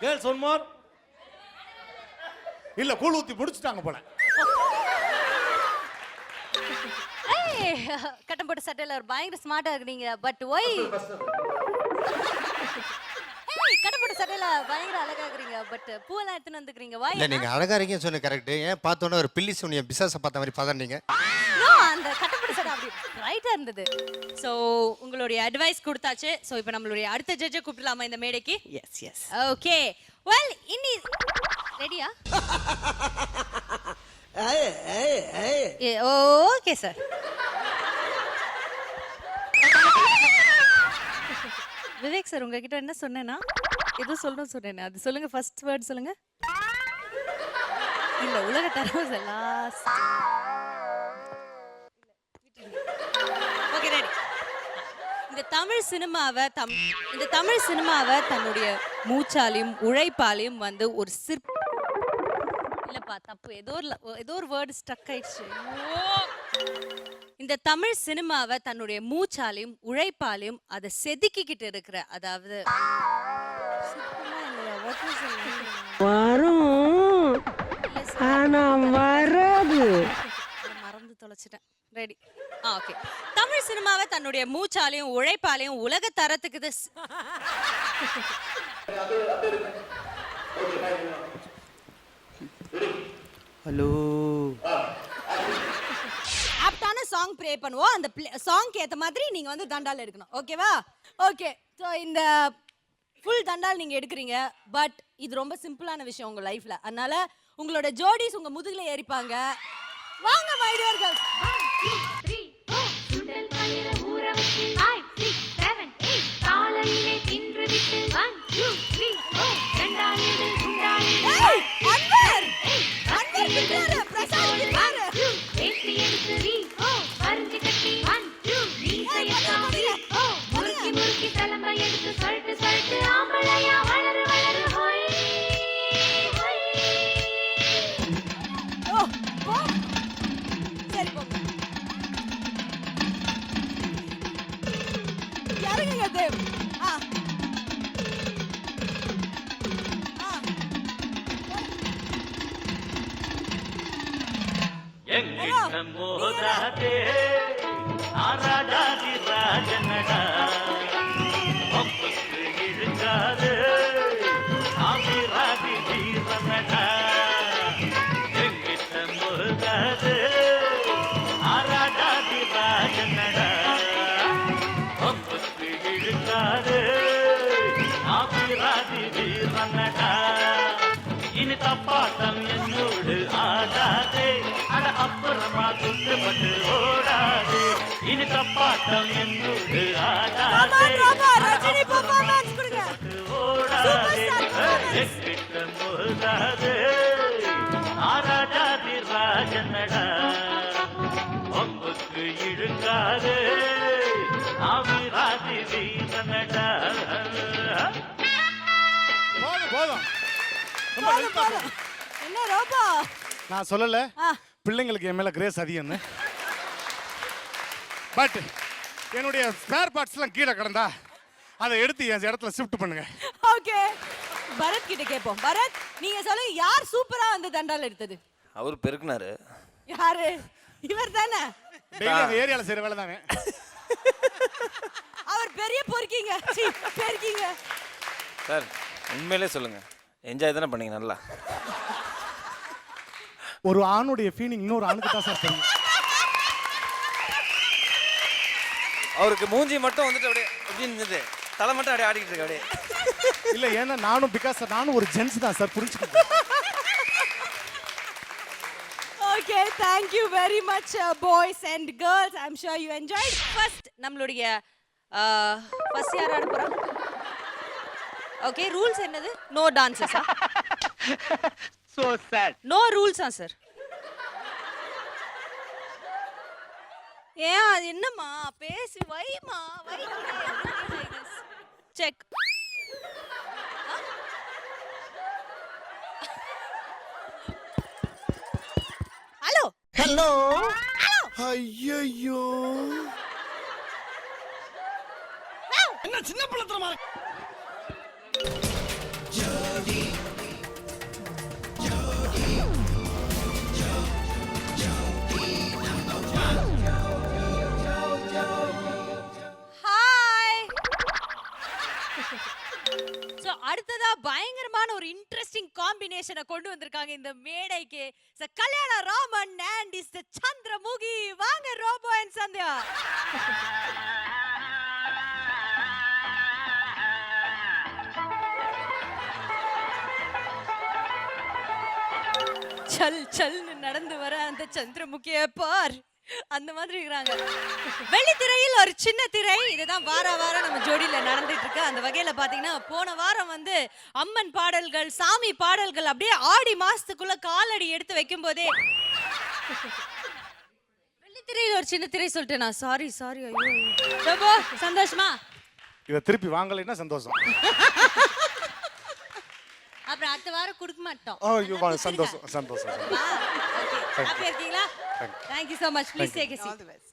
girls one more. இல்ல, கூழ் ஊத்தி முடிச்சிட்டாங்க போல. கட்டம் போட்ட சட்டையில ஒரு பயங்கர ஸ்மார்ட்டா இருக்கீங்க. பட் ஒய் கட்டம் போட்ட சட்டையில பயங்கர அழகா இருக்கீங்க. பட் பூவெல்லாம் எடுத்துன்னு வந்துக்கிறீங்க. வாய் இல்ல, நீங்க அழகா இருக்கீங்க சொன்ன கரெக்ட். ஏன் பார்த்தோன்னே ஒரு பில்லி சூனிய பிசாச பார்த்த மாதிரி பதறீங்க. நோ, அந்த கட்டம் போட்ட சட்டை அப்படி ரைட்டா இருந்தது. சோ உங்களுடைய அட்வைஸ் கொடுத்தாச்சு. சோ இப்போ நம்மளுடைய அடுத்த ஜட்ஜை கூப்பிடலாமா இந்த மேடைக்கு? S S. ஓகே, வெல் இன்னி ரெடியா? Okay sir. விவேக் சார், உங்ககிட்ட என்ன சொன்னேன்னா எது சொல்லணும் சொன்னேன்னா அது சொல்லுங்க. ஃபர்ஸ்ட் வேர்ட் சொல்லுங்க. இல்ல, உலக தரம் லாஸ்ட். Okay ready. இந்த தமிழ் சினிமாவை தன்னுடைய மூச்சாலையும் உழைப்பாலையும் வந்து ஒரு இல்லப்பா தப்பு, ஏதோ ஒரு வேர்டு ஸ்டக் ஆயிடுச்சு. இந்த தமிழ் சினிமாவை தன்னுடைய மூச்சாலையும் உழைப்பாலையும் அதை செதுக்கிக்கிட்டு இருக்கிற, அதாவது மறந்து தொலைச்சிட்டேன். ரெடி? ஓகே. தமிழ் சினிமாவை தன்னுடைய மூச்சாலையும் உழைப்பாலையும் உலக தரத்துக்கு ஹலோ, ஆப்டான சாங் ப்ளே பண்ணுவோம். அந்த சாங்க்கு ஏத்த மாதிரி நீங்க வந்து தண்டால் எடுக்கணும். ஓகேவா? ஓகே. ஸோ இந்த ஃபுல் தண்டால் நீங்க எடுக்கிறீங்க. பட் இது ரொம்ப சிம்பிளான விஷயம் உங்க லைஃப்ல. அதனால உங்களோட ஜோடிஸ் உங்க முதுகுல ஏறிப்பாங்க. வாங்க my dear girls. Anwar கிட்டாரு, Prasad கிட்டாரு. ஓ, போ. சரி போங்க. இறங்குங்க தேவ். ஆ. ஆ. இனி தப்பாட்டம் என்னோடு ஆடாதே, அட அப்புறமா துட்டுப்பட்டு ஓடாதே. இனி தப்பாட்டம் என்னோடு ஆடாதே, ரஜினி பெர்ஃபார்மன்ஸ் கொடுங்க. ஓடாதே. எங்கிட்ட மோதாதே, ஆராடாதி ராஜனடா. ஒம்புக்கு இழுக்காதே, ஆவிராதி வீரனடா. போதும் ரொம்ப போதும், length ஆ போதும். என்ன ரோபோ? நான் சொல்லல ஆ. பிள்ளைங்களுக்கு என் மேல கிரேஸ் அதிகம்னு. பட் என்னுடைய ஸ்பேர் பார்ட்ஸ்லாம் கீழே கிடந்தா அதை எடுத்து என் இடத்துல ஷிஃப்ட் பண்ணுங்க. ஓகே, பரத் கிட்ட கேட்போம். பரத், நீங்க சொல்லுங்க, யார் சூப்பரா அந்த தண்டால் எடுத்தது? அவர் பெருக்குனாரு. யாரு? இவர் தானே? டெய்லி அந்த ஏரியால செய்யற வேலை தானே. அவர் பெரிய பொறுக்கீங்க. சீ, பெருக்கீங்க. சார் உண்மையிலே சொல்லுங்க, என்ஜாய் தானே பண்ணீங்க நல்லா. ஒரு ஆணுடைய ஃபீலிங் இன்னொரு ஆணுக்கு தான் சார் தெரியும். அவருக்கு மூஞ்சி மட்டும் வந்துட்டு அப்படியே எப்படி இருந்தது, தலை மட்டும் அப்படியே ஆடிக்கிட்டு இருக்கு அப்படியே. இல்ல ஏன்னா நானும் ஒரு ஜென்ஸ் தான் சார், புரிஞ்சுக்கோங்க. Okay, thank you very much boys and girls. I'm sure you enjoyed. First நம்மளுடைய ஃபர்ஸ்ட் யார் ஆட போறா? ஓகே, ரூல்ஸ் என்னது? நோ டான்சஸா? So sad. நோ ரூல்ஸா சார்? ஏன் அது என்னம்மா பேசி வைமா வை. செக். Hello hello. ஹலோ. ஐயோ. என்ன சின்ன பிள்ளைத்தனமா இருக்கு? அடுத்ததா பயங்கரமான ஒரு இன்ட்ரெஸ்டிங் காம்பினேஷனை கொண்டு வந்திருக்காங்க இந்த மேடைக்கு. கல்யாண Raman and is the Chandramukhi. வாங்க ரோபோ and சந்தியா. சல் சல்னு நடந்து வர அந்த சந்திரமுகியை பார், அந்த மாதிரி இருக்கிறாங்க. வெள்ளித்திரையில் ஒரு சின்ன திரை, இதுதான் வாரம் நம்ம ஜோடியில நடந்துட்டு இருக்கு. அந்த வகையில பாத்தீங்கன்னா போன வாரம் வந்து அம்மன் பாடல்கள், சாமி பாடல்கள் அப்படியே ஆடி மாசத்துக்குள்ள காலடி எடுத்து வைக்கும் போதே வெள்ளித்திரையில் ஒரு சின்ன திரை சொல்லிட்டேன் நான். சாரி. ஐயோ ரொம்ப சந்தோஷமா? இதை திருப்பி வாங்கலைன்னா சந்தோஷம். அப்புறம் அடுத்த வாரம் கொடுக்க மாட்டோம். ஐயோ சந்தோஷம். ஹாப்பியா இருக்கீங்களா? Thank you so much. Please take a seat. All the best.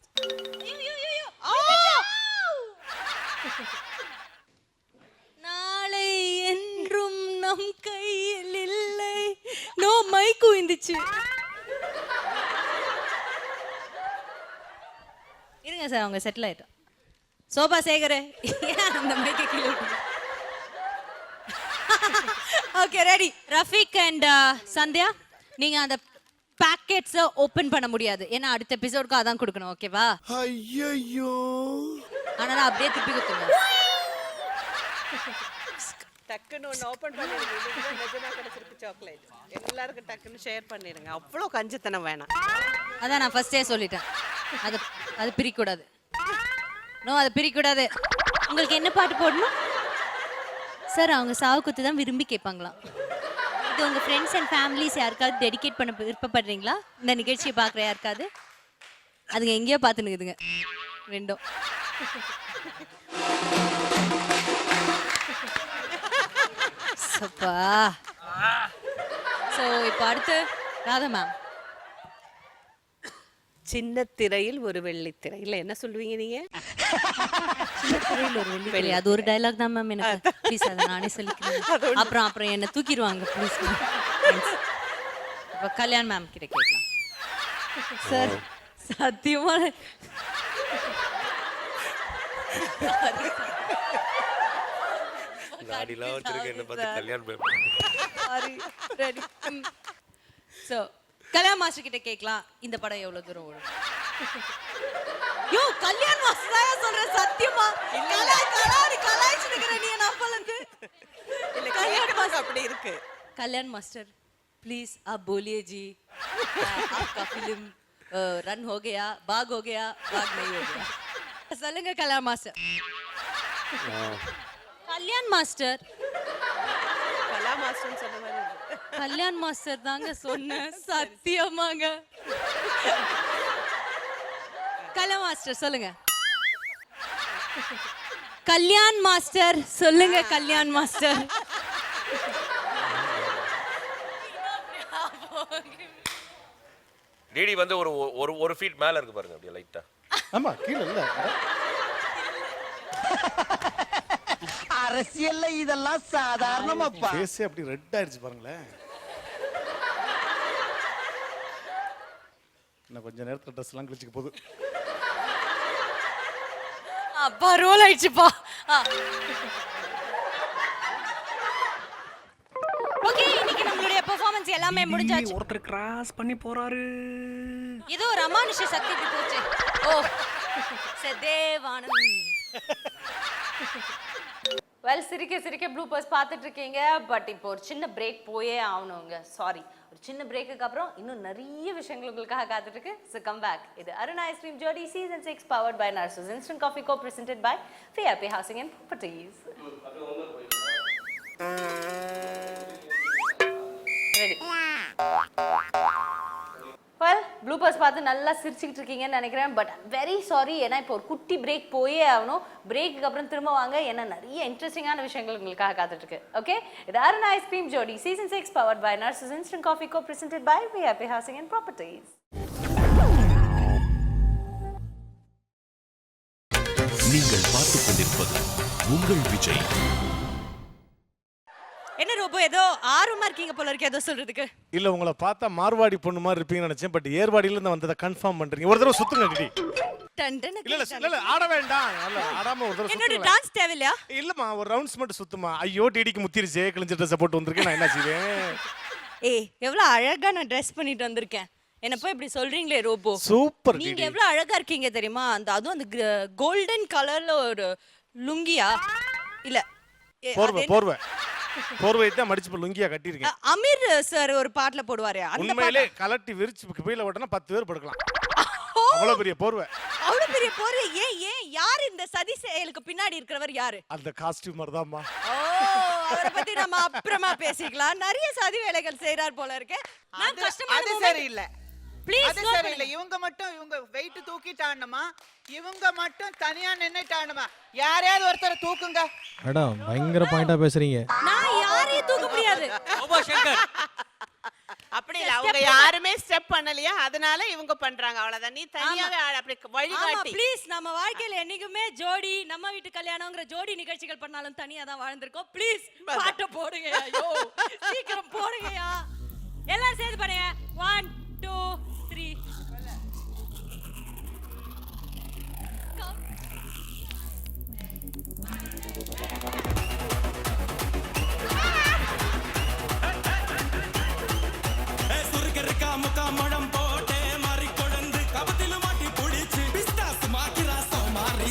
நாளை என்றும் நம் கையில் இல்லை. நோ மைக்கு வந்துச்சு. இருங்க சார், அவங்க செட்டில் ஆயிட்டோம். சோபா சேகரே, அந்த மைக்கை கீழே. Okay, ready. Rafiq and Sandhya, நீங்க அந்த பேக்கெட்ஸை ஓபன் பண்ண முடியாது, ஏன்னா அடுத்த எபிசோடுக்கு அதான் கொடுக்கணும். ஓகேவா? ஐயோ. ஆனா அப்படியே திருப்பி கொடுத்துங்க. சாக்லேட்னு ஒன்று ஓப்பன் பண்ணிடுங்க. இதுக்கு நிஜமா கிடைச்சிருக்கு சாக்லேட். எல்லாருக்கும் டக்குன்னு ஷேர் பண்ணிடுங்க. அவ்வளோ கஞ்சத்தனம் வேணாம். அதான் நான் ஃபர்ஸ்டே சொல்லிட்டேன். அது பிரிக்கக்கூடாது. நோ, அது பிரிக்கக்கூடாது. உங்களுக்கு என்ன பாட்டு போடணும் சார்? அவங்க சாவு குத்து தான் விரும்பி கேட்பாங்களாம். இது உங்கள் ஃப்ரெண்ட்ஸ் அண்ட் ஃபேமிலிஸ் யாருக்காவது டெடிகேட் பண்ண விருப்பப்படுறீங்களா? இந்த நிகழ்ச்சியை பார்க்குற யாருக்காவது? அதுங்க எங்கேயோ பார்த்துனுக்குதுங்க ரெண்டும். சப்பா. ஸோ இப்போ அடுத்து ராதா மேம். சின்ன திரையில் ஒரு வெள்ளித்திரை. இல்லை என்ன சொல்லுவீங்க நீங்க? ஒரு வெள்ளி, அது ஒரு டயலாக் தான் மேம் எனக்கு. ப்ளீஸ் அதை நானே சொல்லிக்கிறேன். அப்புறம் என்னை தூக்கிடுவாங்க ப்ளீஸ் மேம். இப்போ கல்யாண் மேம் கிட்ட கேட்கலாம் சார். சத்தியமா காடிலாம் வச்சிருக்க என்ன பார்த்து கல்யாணம். ரெடி. ஸோ கல்யாண் மாஸ்டர் கிட்ட கேட்கலாம், இந்த படம் எவ்வளவு தூரம் ஓடும்? யோ கல்யாண் மாஸ்டர் தான் சொல்றேன் சத்தியமா. கலாய்ச்சிருக்கிற நீ நம்பலந்து. இல்லை கல்யாண் மாஸ்டர் அப்படி இருக்கு. कल्याण मास्टर प्लीज आप बोलिए जी, आपका फिल्म रन हो गया, बाग हो गया, बाग नहीं हो गया? சொல்லுங்க கல்யாண் மாஸ்டர். கல்யாண் மாஸ்டர் சொன்ன மாதிரி கல்யாண் மாஸ்டர் தாங்க சொன்னேன் சத்தியமாங்க. கல்யாண் மாஸ்டர் சொல்லுங்க. கல்யாண் மாஸ்டர் சொல்லுங்க. கல்யாண் மாஸ்டர் டிடி வந்து ஒரு ஃபீட் மேல இருக்கு பாருங்க, அப்படியே லைட்டா. ஆமா கீழ இல்ல. அரசியல்ல இதெல்லாம் சாதாரணமாப்பா. ஃபேஸே அப்படி ரெட் ஆயிருச்சு பாருங்களேன். இன்னும் கொஞ்ச நேரத்துல ட்ரெஸ் எல்லாம் கிழிச்சுக்க போகுது. அப்பா ரோல் ஆயிடுச்சுப்பா. ஓகே, இன்னைக்கு நம்மளுடைய பெர்ஃபார்மன்ஸ் எல்லாமே முடிஞ்சாச்சு. ஒருத்தர் கிராஸ் பண்ணி போறாரு. இது ஒரு அமானுஷ்ய சக்தி போச்சு. ஓ சதேவானந்த். வெல், சிரிக்க சிரிக்க ப்ளூபர்ஸ் பார்த்துட்டு இருக்கீங்க. பட் இப்போ ஒரு சின்ன பிரேக் போயே ஆகணுங்க. சாரி, ஒரு சின்ன பிரேக்குக்கு அப்புறம் இன்னும் நிறைய விஷயங்கள் உங்களுக்காக காத்துட்டு இருக்கு. So come back. இது Arun ice cream Jodi season 6 powered by Narasus instant coffee co presented by VIP housing and properties. Ready? Well, bloopers பார்த்து நல்லா சிரிச்சுக்கிட்டு இருக்கீங்கன்னு நினைக்கிறேன். பட் வெரி சாரி, ஏன்னா இப்போ ஒரு குட்டி பிரேக் போயே ஆகணும். பிரேக்குக்கு அப்புறம் திரும்ப வாங்க, ஏன்னா நிறைய இன்ட்ரெஸ்டிங்கான விஷயங்கள் உங்களுக்காக காத்துட்டு இருக்கு. ஓகே, இது Arun ice cream Jodi season 6 powered by Narasus instant coffee co presented by VIP housing and properties. நீங்கள் பார்த்துக் கொண்டிருப்பது உங்கள் விஜய். என்ன ரோபோ, ஏதோ ஆர்வமா இருக்கீங்க போல இருக்கு ஏதோ சொல்றதுக்கு? இல்ல, உங்களை பார்த்தா மார்வாடி பொண்ணு மாதிரி இருப்பீங்கன்னு நினைச்சேன். பட் ஏர்வாடியில இருந்து வந்ததை கன்ஃபார்ம் பண்றீங்க. ஒரு தடவை சுத்துங்க டிடி. இல்ல ஆட வேண்டாம். இல்ல ஆடாம ஒரு தடவை என்னோட சுத்துங்க. டான்ஸ் தேவையில்லையா? இல்லம்மா, ஒரு ரவுண்ட்ஸ் மட்டும் சுத்துமா. ஐயோ டிடிக்கு முத்திருச்சே, கிழிஞ்ச ட்ரெஸ் போட்டு வந்திருக்கேன், நான் என்ன செய்வேன்? ஏய், எவ்வளவு அழகா நான் ட்ரெஸ் பண்ணிட்டு வந்திருக்கேன். என்ன போய் இப்படி சொல்றீங்களே ரோபோ. சூப்பர். நீங்க எவ்வளவு அழகா இருக்கீங்க தெரியுமா? அதுவும் அந்த கோல்டன் கலர்ல ஒரு லுங்கியா இல்ல போர்வை தான் மடிச்சு லுங்கியா கட்டிருக்கேன். அமீர் சார் ஒரு பாட்டுல போடுவாரே அந்த உண்மையிலே கலட்டி விரிச்சு கீழ ஓட்டனா 10 பேர் படுக்கலாம். அவ்வளவு பெரிய போர்வை. அவ்வளவு பெரிய போர்வை. ஏன் யார் இந்த சதி செயலுக்கு பின்னாடி இருக்கிறவர் யாரு? அந்த காஸ்டியூமர் தான்மா. ஓ, அவரை பத்தி நம்ம அப்புறமா பேசிக்கலாம். நிறைய சதி வேலைகள் செய்றார் போல இருக்கு. நான் கஷ்டமான அது சரி இல்ல. ப்ளீஸ் சரி இல்ல. இவங்க மட்டும் இவங்க வெயிட் தூக்கிட்டானுமா, இவங்க மட்டும் தனியா நின்னுட்டானுமா. யாரையாவது ஒருத்தர் தூக்குங்க. மேடம் பயங்கர பாயிண்டா பேசுறீங்க. நான் யாரையும் தூக்க முடியாது. ஓபா சங்கர். அப்படி இல்ல, அவங்க யாருமே ஸ்டெப் பண்ணலையா, அதனால இவங்க பண்றாங்க. அவ்வளவுதான். நீ தனியாவே அப்படி வழிகாட்டி. ப்ளீஸ், நம்ம வாழ்க்கையில என்னைக்குமே ஜோடி, நம்ம வீட்டு கல்யாணம்ங்கற ஜோடி நிகழ்ச்சிகள் பண்ணாலும் தனியா தான் வாழ்ந்திருக்கோம். ப்ளீஸ் பாட்டு போடுங்க. ஐயோ சீக்கிரம் போடுங்கயா. எல்லாரும் சேர்ந்து பண்ணுங்க. 1 2 3.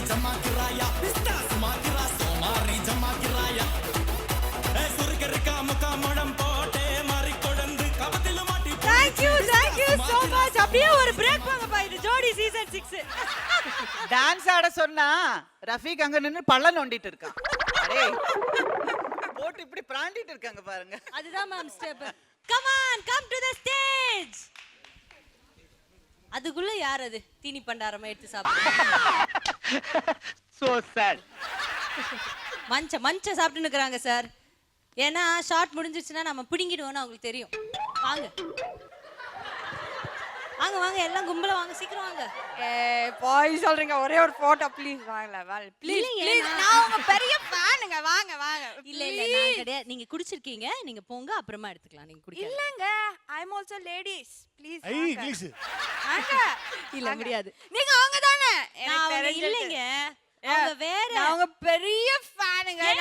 ஜமா கிராயா டான்ஸ் ஆட சொன்னா ரஃபீக் அங்க நின்னு பள்ள நோண்டிட்டு இருக்கான். டேய் போட்டு இப்படி பிராண்டிட்டு இருக்காங்க பாருங்க. அதுதான் ma'am step. Come on, come to the stage. அதுக்குள்ள யார் அது தீனி பண்டாரமா எடுத்து சாப்பிடுறாங்க? So sad. மஞ்ச சாப்பிட்டு நிக்கறாங்க சார். ஏன்னா ஷார்ட் முடிஞ்சிருச்சுன்னா நம்ம பிடிங்கிடுவோம்னு அவங்களுக்கு தெரியும். வாங்க வாங்க வாங்க, எல்லாம் கும்பல வாங்க, சீக்கிரம் வாங்க. போய் சொல்றீங்க, ஒரே ஒரு போட்டோ ப்ளீஸ் வாங்கல ப்ளீஸ் ப்ளீஸ். நான் உங்க பெரிய ஃபேனுங்க, வாங்க வாங்க. இல்ல இல்ல நான் கிடையாது, நீங்க குடிச்சிருக்கீங்க, நீங்க போங்க, அப்புறமா எடுத்துக்கலாம். நீங்க குடிக்க இல்லங்க, I am also ladies please. I English வாங்க. இல்ல முடியாது. நீங்க அவங்க தானே? அவங்க இல்லங்க, அவங்க வேற. நான் உங்க பெரிய ஃபேனுங்க.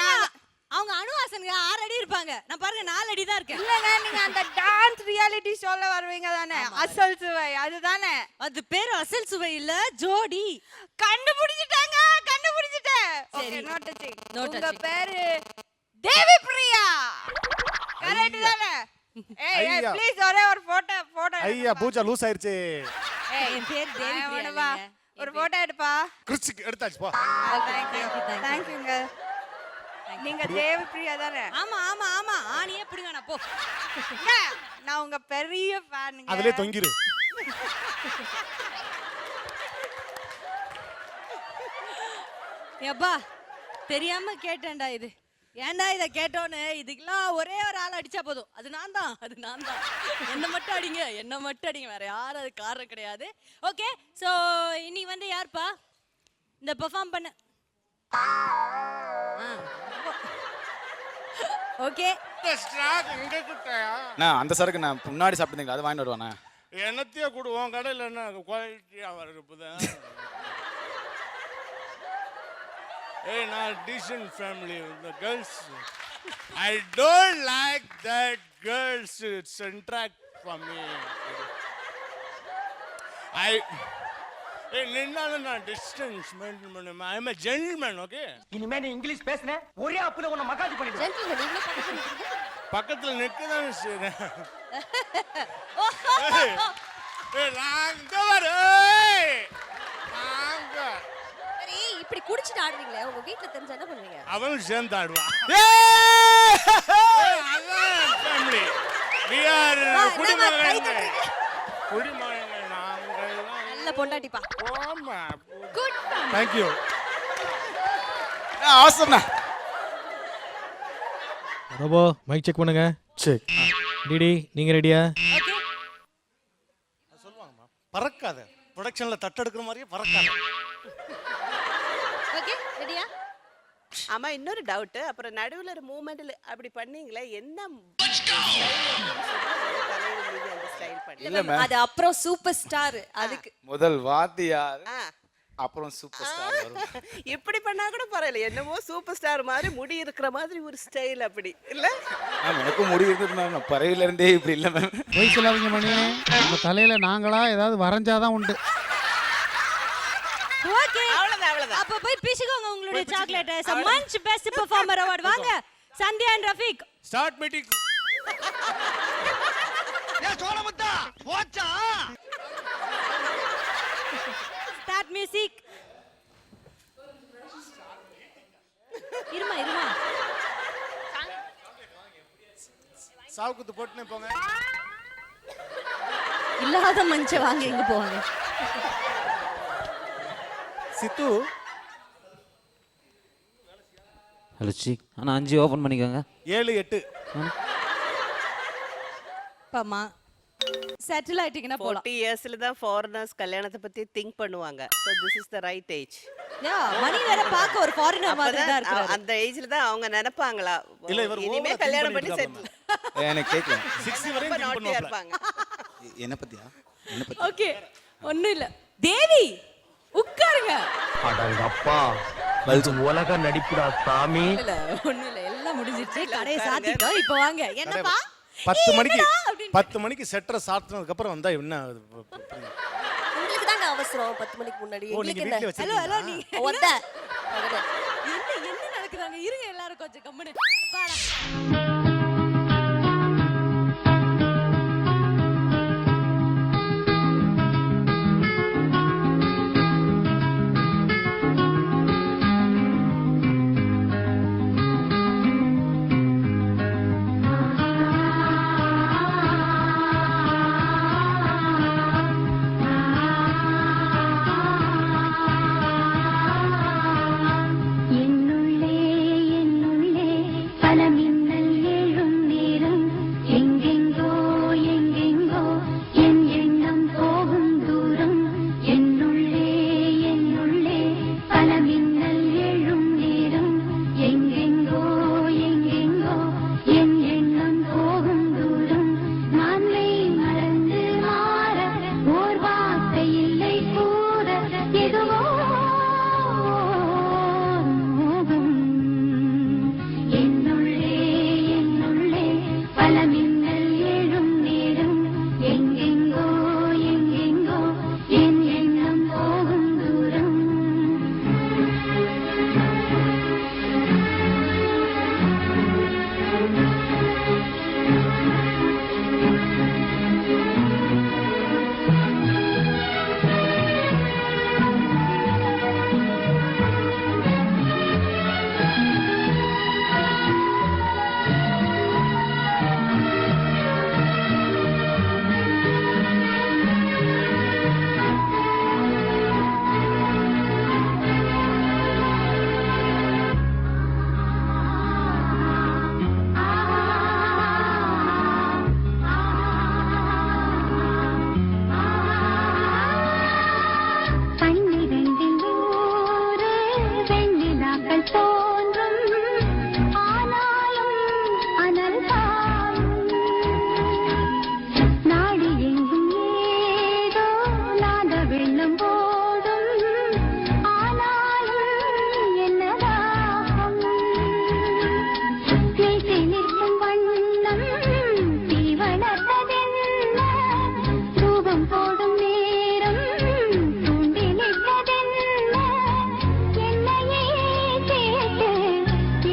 அவங்க அனுவாசனுங்க 6 அடி இருப்பாங்க, நான் பாருங்க 4 அடி தான் இருக்கேன். இல்லங்க, நீங்க அந்த டான்ஸ் ரியாலிட்டி ஷோல வருவீங்க தானே, அசல் சுவை அதுதானே? அது பேரு அசல் சுவை இல்ல, ஜோடி. கண்டுபிடிச்சிட்டாங்க, கண்டுபிடிச்சிட்டேன். Okay, not touching. Not உங்க touching. பேரு தேவி பிரியா, கரெக்ட் தானே? ஏய் ஐயா. ப்ளீஸ் ஒரே ஒரு போட்டோ. ஐயா பூஜா லூஸ் ஆயிருச்சு. என் பேர் தேவி பிரியா. ஒரு போட்டோ எடுப்பா. கிறிஸ்க்கு எடுத்தாச்சு போ. தேங்க் யூங்க. நீங்க தேவி பிரியா தானே? ஆமா ஆமா ஆமா, ஆணியே பிடிங்க போ. நான் உங்க பெரிய ஃபேனுங்க. அதுலயே தொங்கிரு. ஏப்பா தெரியாம கேட்டேன்டா இது. ஏன்டா இத கேட்டோன்னு இதுக்கெல்லாம் ஒரே ஒரு ஆள் அடிச்சா போதும். அது நான் தான். என்ன மட்டும் அடிங்க, என்ன மட்டும் அடிங்க, வேற யாரும் அது காரணம் கிடையாது. ஓகே, சோ இனி வந்து யார்ப்பா இந்த பெர்ஃபார்ம் பண்ண? ஓகே, ஸ்டாக் எங்க கிட்டயா? நான் அந்த சரக்கு நான் முன்னாடி சாப்பிட்டீங்களா, அது வாங்கிட்டு வருவானே. என்னத்தையே கூடுவோம் கடையில், என்ன குவாலிட்டியா வருப்புதான். Hey, not decent family. The girls, I don't like that girls. It's interact for me. Hey, நின்னாலும் நான் distance maintain பண்ணுவேன். I'm a gentleman, okay? இனிமே நீ இங்கிலீஷ் பேசுன ஒரே அப்புல உன்னை மகாஜி பண்ணிடுவேன். பக்கத்துல நிக்கதான் செய்றேன். நாங்க வர நாங்க சரி, இப்படி குடிச்சிட்டு ஆடுறீங்களே, உங்க வீட்ல தெரிஞ்சா என்ன பண்ணுவீங்க? அவனும் சேர்ந்து ஆடுவான். ஃபேமிலி we are குடிமகன்கள். குடிமகன்கள் நாங்கள். நல்ல பொண்டாட்டிப்பா. ஆமா. குட். Thank you. அவசரம்ண்ணா. ரோபோ மைக் செக் பண்ணுங்க. செக். டிடி நீங்க ரெடியா? ஓகே. சொல்லுவாங்கம்மா, பறக்காத. ப்ரொடக்ஷன்ல தட்டெடுக்கிற மாதிரியே பறக்காத. ஓகே, ரெடியா? ஆமா, இன்னொரு டவுட். அப்புறம் நடுவுல ஒரு மூவ்மெண்ட்ல அப்படி பண்ணீங்களே, என்ன அது அப்புறம் சூப்பர் ஸ்டார். அதுக்கு முதல் வாத்தியார், அப்புறம் சூப்பர் ஸ்டார் வரும். இப்படி பண்ணா கூட பரவாயில்ல, என்னமோ சூப்பர் ஸ்டார் மாதிரி முடி இருக்கிற மாதிரி ஒரு ஸ்டைல் அப்படி இல்ல? மேம் எனக்கும் முடி இருக்குது மேம், நான் பறவையில இருந்தே இப்படி இல்லை மேம். போய் சொல்லாதீங்க மணி, நம்ம தலையில நாங்களா ஏதாவது வரைஞ்சாதான் உண்டு. ஓகே, அவ்வளவுதான். அப்ப போய் பிசிக்கோங்க உங்களுடைய chocolate. as a munch best performer award வாங்க Sandhya and Rafeeq. Start meeting. ஏ சோளமுத்தா போச்சா? Start music. இருமா சாவுக்குத்து போட்டுனே போங்க. இல்லாத மஞ்ச வாங்க, எங்க போவாங்க? சித்து ஹலோ சீக், ஆனால் 5 ஓப்பன் பண்ணிக்கோங்க. 7 8 பாமா செட்டில் ஆயிட்டீங்கன்னா போலாம். 40 இயர்ஸ்ல தான் ஃபாரினர்ஸ் கல்யாணத்தை பத்தி திங்க் பண்ணுவாங்க. so this is the right age. யா, மணி வேற பார்க்க ஒரு ஃபாரினர் மாதிரி தான் இருக்காரு. அந்த ஏஜ்ல தான் அவங்க நினைப்பாங்களா, இல்ல இவர் இனிமே ஓவரா கல்யாணம் think பண்ணி பண்ணிட்டு செட்டில். எனக்கு கேட்கல. 60 வரையும் think பண்ணுவாப்ல. இருப்பாங்க. என்ன பத்தியா? ஓகே, ஒண்ணும் இல்ல. தேவி உட்காருங்க. அடங்கப்பா, உலக நடிப்புடா சாமி. இல்ல ஒண்ணும் இல்ல, எல்லாம் முடிஞ்சிருச்சு, கடையை சாத்திட்டோம். இப்போ வாங்க. என்னப்பா 10 மணிக்கு செட்டரை சாத்தினதுக்கு அப்புறம் வந்தா என்ன? உங்களுக்கு தாங்க அவசரம் 10 மணிக்கு முன்னாடி. ஓ, நீங்க வீட்ல ஹலோ வச்சிருக்கீங்களா? நீ என்ன நடக்குதாங்க? இருங்க எல்லாரும் கொஞ்சம் கம்முனு. அப்பாடா. பல மின்னல் எழும் நேரம் எங்கெங்கோ எங்கெங்கோ என் எண்ணம் போகும் தூரம் என்னுள்ளே என்னுள்ளே பல மின்னல் எழும் நேரம் எங்கெங்கோ எங்கெங்கோ என் எண்ணம் போகும் தூரம் நான் மெய் மறந்து மாற ஓர் வார்த்தை இல்லை கூற எதுவோ மோகம் என்னுள்ளே என்னுள்ளே பல மின்னல் எழும் நேரம் எங்கெங்கோ எங்கெங்கோ என் எண்ணம் போகும் தூரம் பன்னிரண்டில் நூறு வெண்ணிலாக்கள் தோன்றும் ஆனாலும் அனல் தாழும் நாடு எங்கும் ஏதோ நாத வெள்ளம் போடும் ஆனாலும் என்னதாகும் மீசை நிற்கும் வண்ணம் தீ வளர்த்ததென்ன ரூபம் போடும் நேரம் தூண்டி நிற்பதென்ன என்னையே கேட்டு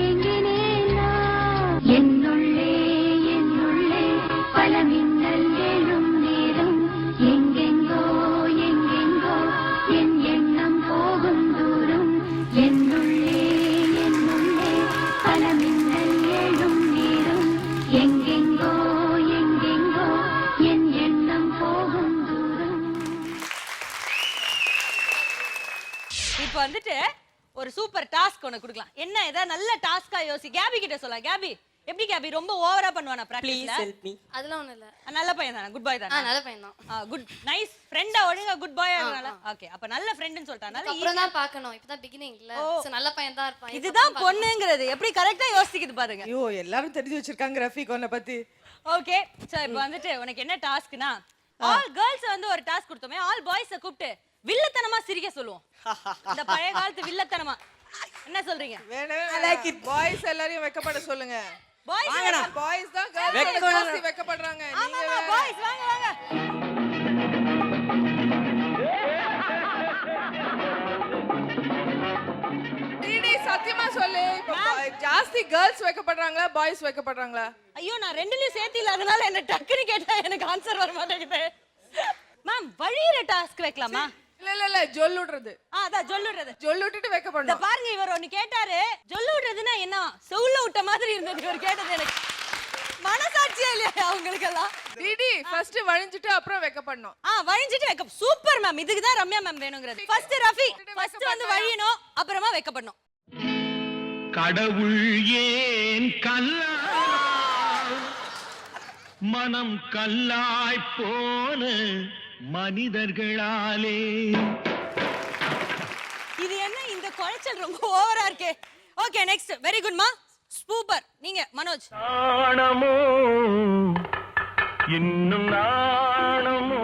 ஏங்கினேன் நான். என்னுள்ளே என்னுள்ளே பல மின்னல் எழும் நேரம் எங்கெங்கோ எங்கெங்கோ என் எண்ணம் போகும் தூரம் என்னுள்ளே என்னுள்ளே பல மின்னல் எழும் நேரம் எங்கெங்கோ எங்கெங்கோ என் எண்ணம் போகும் தூரம் இப்போ வந்துட்டு ஒரு சூப்பர் டாஸ்க் ஒன்று கொடுக்கலாம். என்ன ஏதாவது நல்ல டாஸ்கா யோசி. கேபி கிட்ட சொல்லலாம். கேபி எப்படி கேபி ரொம்ப ஓவரா பண்ணுவானா பிராக்டிஸ்ல? அதெல்லாம் ஒண்ணும் இல்ல. நல்ல பையன் தானே? குட் பாய் தானே? நல்ல பையன் தான். குட் நைஸ் ஃப்ரெண்டா ஒழுங்கா குட் பாயா இருக்கனால. ஓகே அப்ப நல்ல ஃப்ரெண்ட்னு சொல்லிட்டானால அப்புறம் தான் பார்க்கணும். இப்பதான் பிகினிங்ல. சோ நல்ல பையன் தான் இருப்பான். இதுதான் பொண்ணுங்கிறது. எப்படி கரெக்ட்டா யோசிக்குது பாருங்க. ஐயோ எல்லாரும் தெரிஞ்சு வச்சிருக்காங்க ரஃபீக் உன்னை பத்தி. ஓகே சோ இப்போ வந்துட்டு உனக்கு என்ன டாஸ்க்னா ஆல் கேர்ள்ஸ் வந்து ஒரு டாஸ்க் கொடுத்தோமே ஆல் பாய்ஸை கூப்பிட்டு வில்லத்தனமா சிரிக்க சொல்லுவோம். இந்த பழைய காலத்து வில்லத்தனமா என்ன சொல்றீங்க? I like it. பாய்ஸ் எல்லாரையும் வெக்கப்பட சொல்லுங்க. பாய்ஸ் பாய்ஸ் தான் கேர்ள்ஸ் வெக்கப்படுறாங்க. ஆமா ஆமா பாய்ஸ் வாங்க வாங்க. டிடி சத்தியமா சொல்லு. ஜாஸ்தி கேர்ள்ஸ் வெக்கப்படுறாங்களா பாய்ஸ் வெக்கப்படுறாங்களா? ஐயோ நான் ரெண்டுலயும் சேர்த்து இல்ல அதனால என்ன டக்குன்னு கேட்டா எனக்கு ஆன்சர் வர மாட்டேங்குது. மேம் வழியில டாஸ்க் வைக்கலாமா? இல்ல ஜொல்லுடுறது. அதான் ஜொல்லுடுறது. ஜொல்லுட்டிட்டு வெக்கப்படணும். பாருங்க இவர் ஒன்னு கேட்டாரு. ஜொல்லுடுறதுன்னா என்ன? செவுல விட்ட மாதிரி இருந்தது இவர் கேட்டது எனக்கு. மனசாட்சியே இல்லையா உங்களுக்கு எல்லாம்? டிடி ஃபர்ஸ்ட் வழிஞ்சிட்டு அப்புறம் வெக்கப்படணும். வழிஞ்சிட்டு வெக்க. Super ma'am. இதுக்கு தான் ரம்யா மேம் வேணும்ங்கிறது. ஃபர்ஸ்ட் ரஃபி ஃபர்ஸ்ட் வந்து வழியணும் அப்புறமா வெக்கப்படணும். கடவுள் ஏன் கல்லா மனம் கல்லாய் போன மனிதர்களாலே. இது என்ன இந்த குறைச்சல் ரொம்ப ஓவரா இருக்கே. ஓகே நெக்ஸ்ட் வெரி குட் மா. சூப்பர். நீங்க மனோஜ். நாணமோ இன்னும் நாணமோ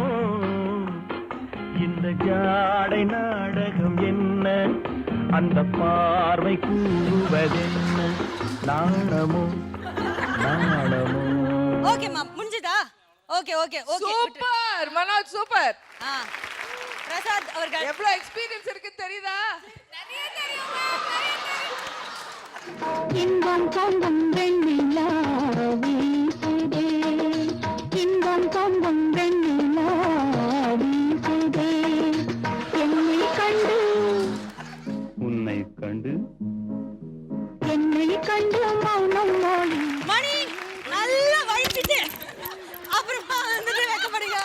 இந்த ஜாடை நாடகம் என்ன அந்த பார்வை கூறுவதென்ன நாணமோ நாணமோ. ஓகே மா முடிஞ்சதா? Okay okay okay super Manoj super. Prasad அவர்கள் எவ்வளவு எக்ஸ்பீரியன்ஸ் இருக்கு தெரியுதா? நிறைய தெரியும். இன்பம் பொங்கும் வெண்ணிலா வீசுதே இன்பம் பொங்கும் வெண்ணிலா வீசுதே என்னை கண்டு உன்னை கண்டு என்னை கண்டு மௌனம் மொழி. மணி நல்லா வழிச்சிட்டு அப்புறமா வந்துட்டு வைக்கப்படுங்க.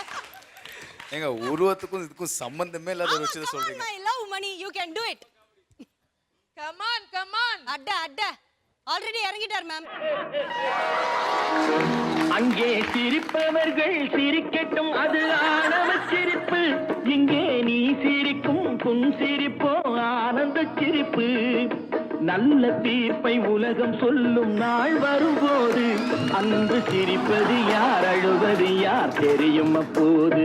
ஏங்க உருவத்துக்கும் இதுக்கும் சம்பந்தமே இல்லாத ஒரு விஷயத்தை சொல்றீங்க. I love money. You can do it. Come on. அட ஆல்ரெடி இறங்கிட்டார் மேம். அங்கே சிரிப்பவர்கள் சிரிக்கட்டும், அது ஆணவ சிரிப்பு. இங்கே நீ சிரிக்கும் புன் சிரிப்போ ஆனந்த சிரிப்பு. நல்ல தீர்ப்பை உலகம் சொல்லும் நாள் வரும்போது அன்று சிரிப்பது யார், அழுவது யார் தெரியும் அப்போது.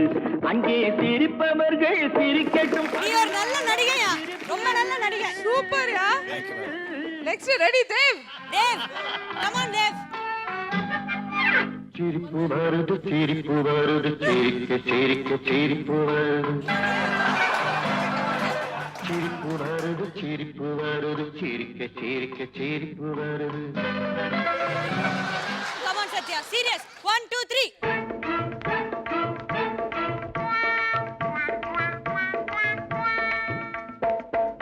அங்கே சிரிப்பவர்கள் சிரிக்கட்டும். நீ ஒரு நல்ல நடிகையா, ரொம்ப நல்ல நடிகை. சூப்பர்யா. Next ready Dev. Dev come on Dev. சிரிப்பு வருது சிரிப்பு வருது, சிரிக்க சிரிக்க சிரிப்பு வருது. சிரிப்பு வருது சிரிப்பு வருது, சிரிக்க சிரிக்க சிரிப்பு வருது. Come on Sathya, serious. 1 2 3.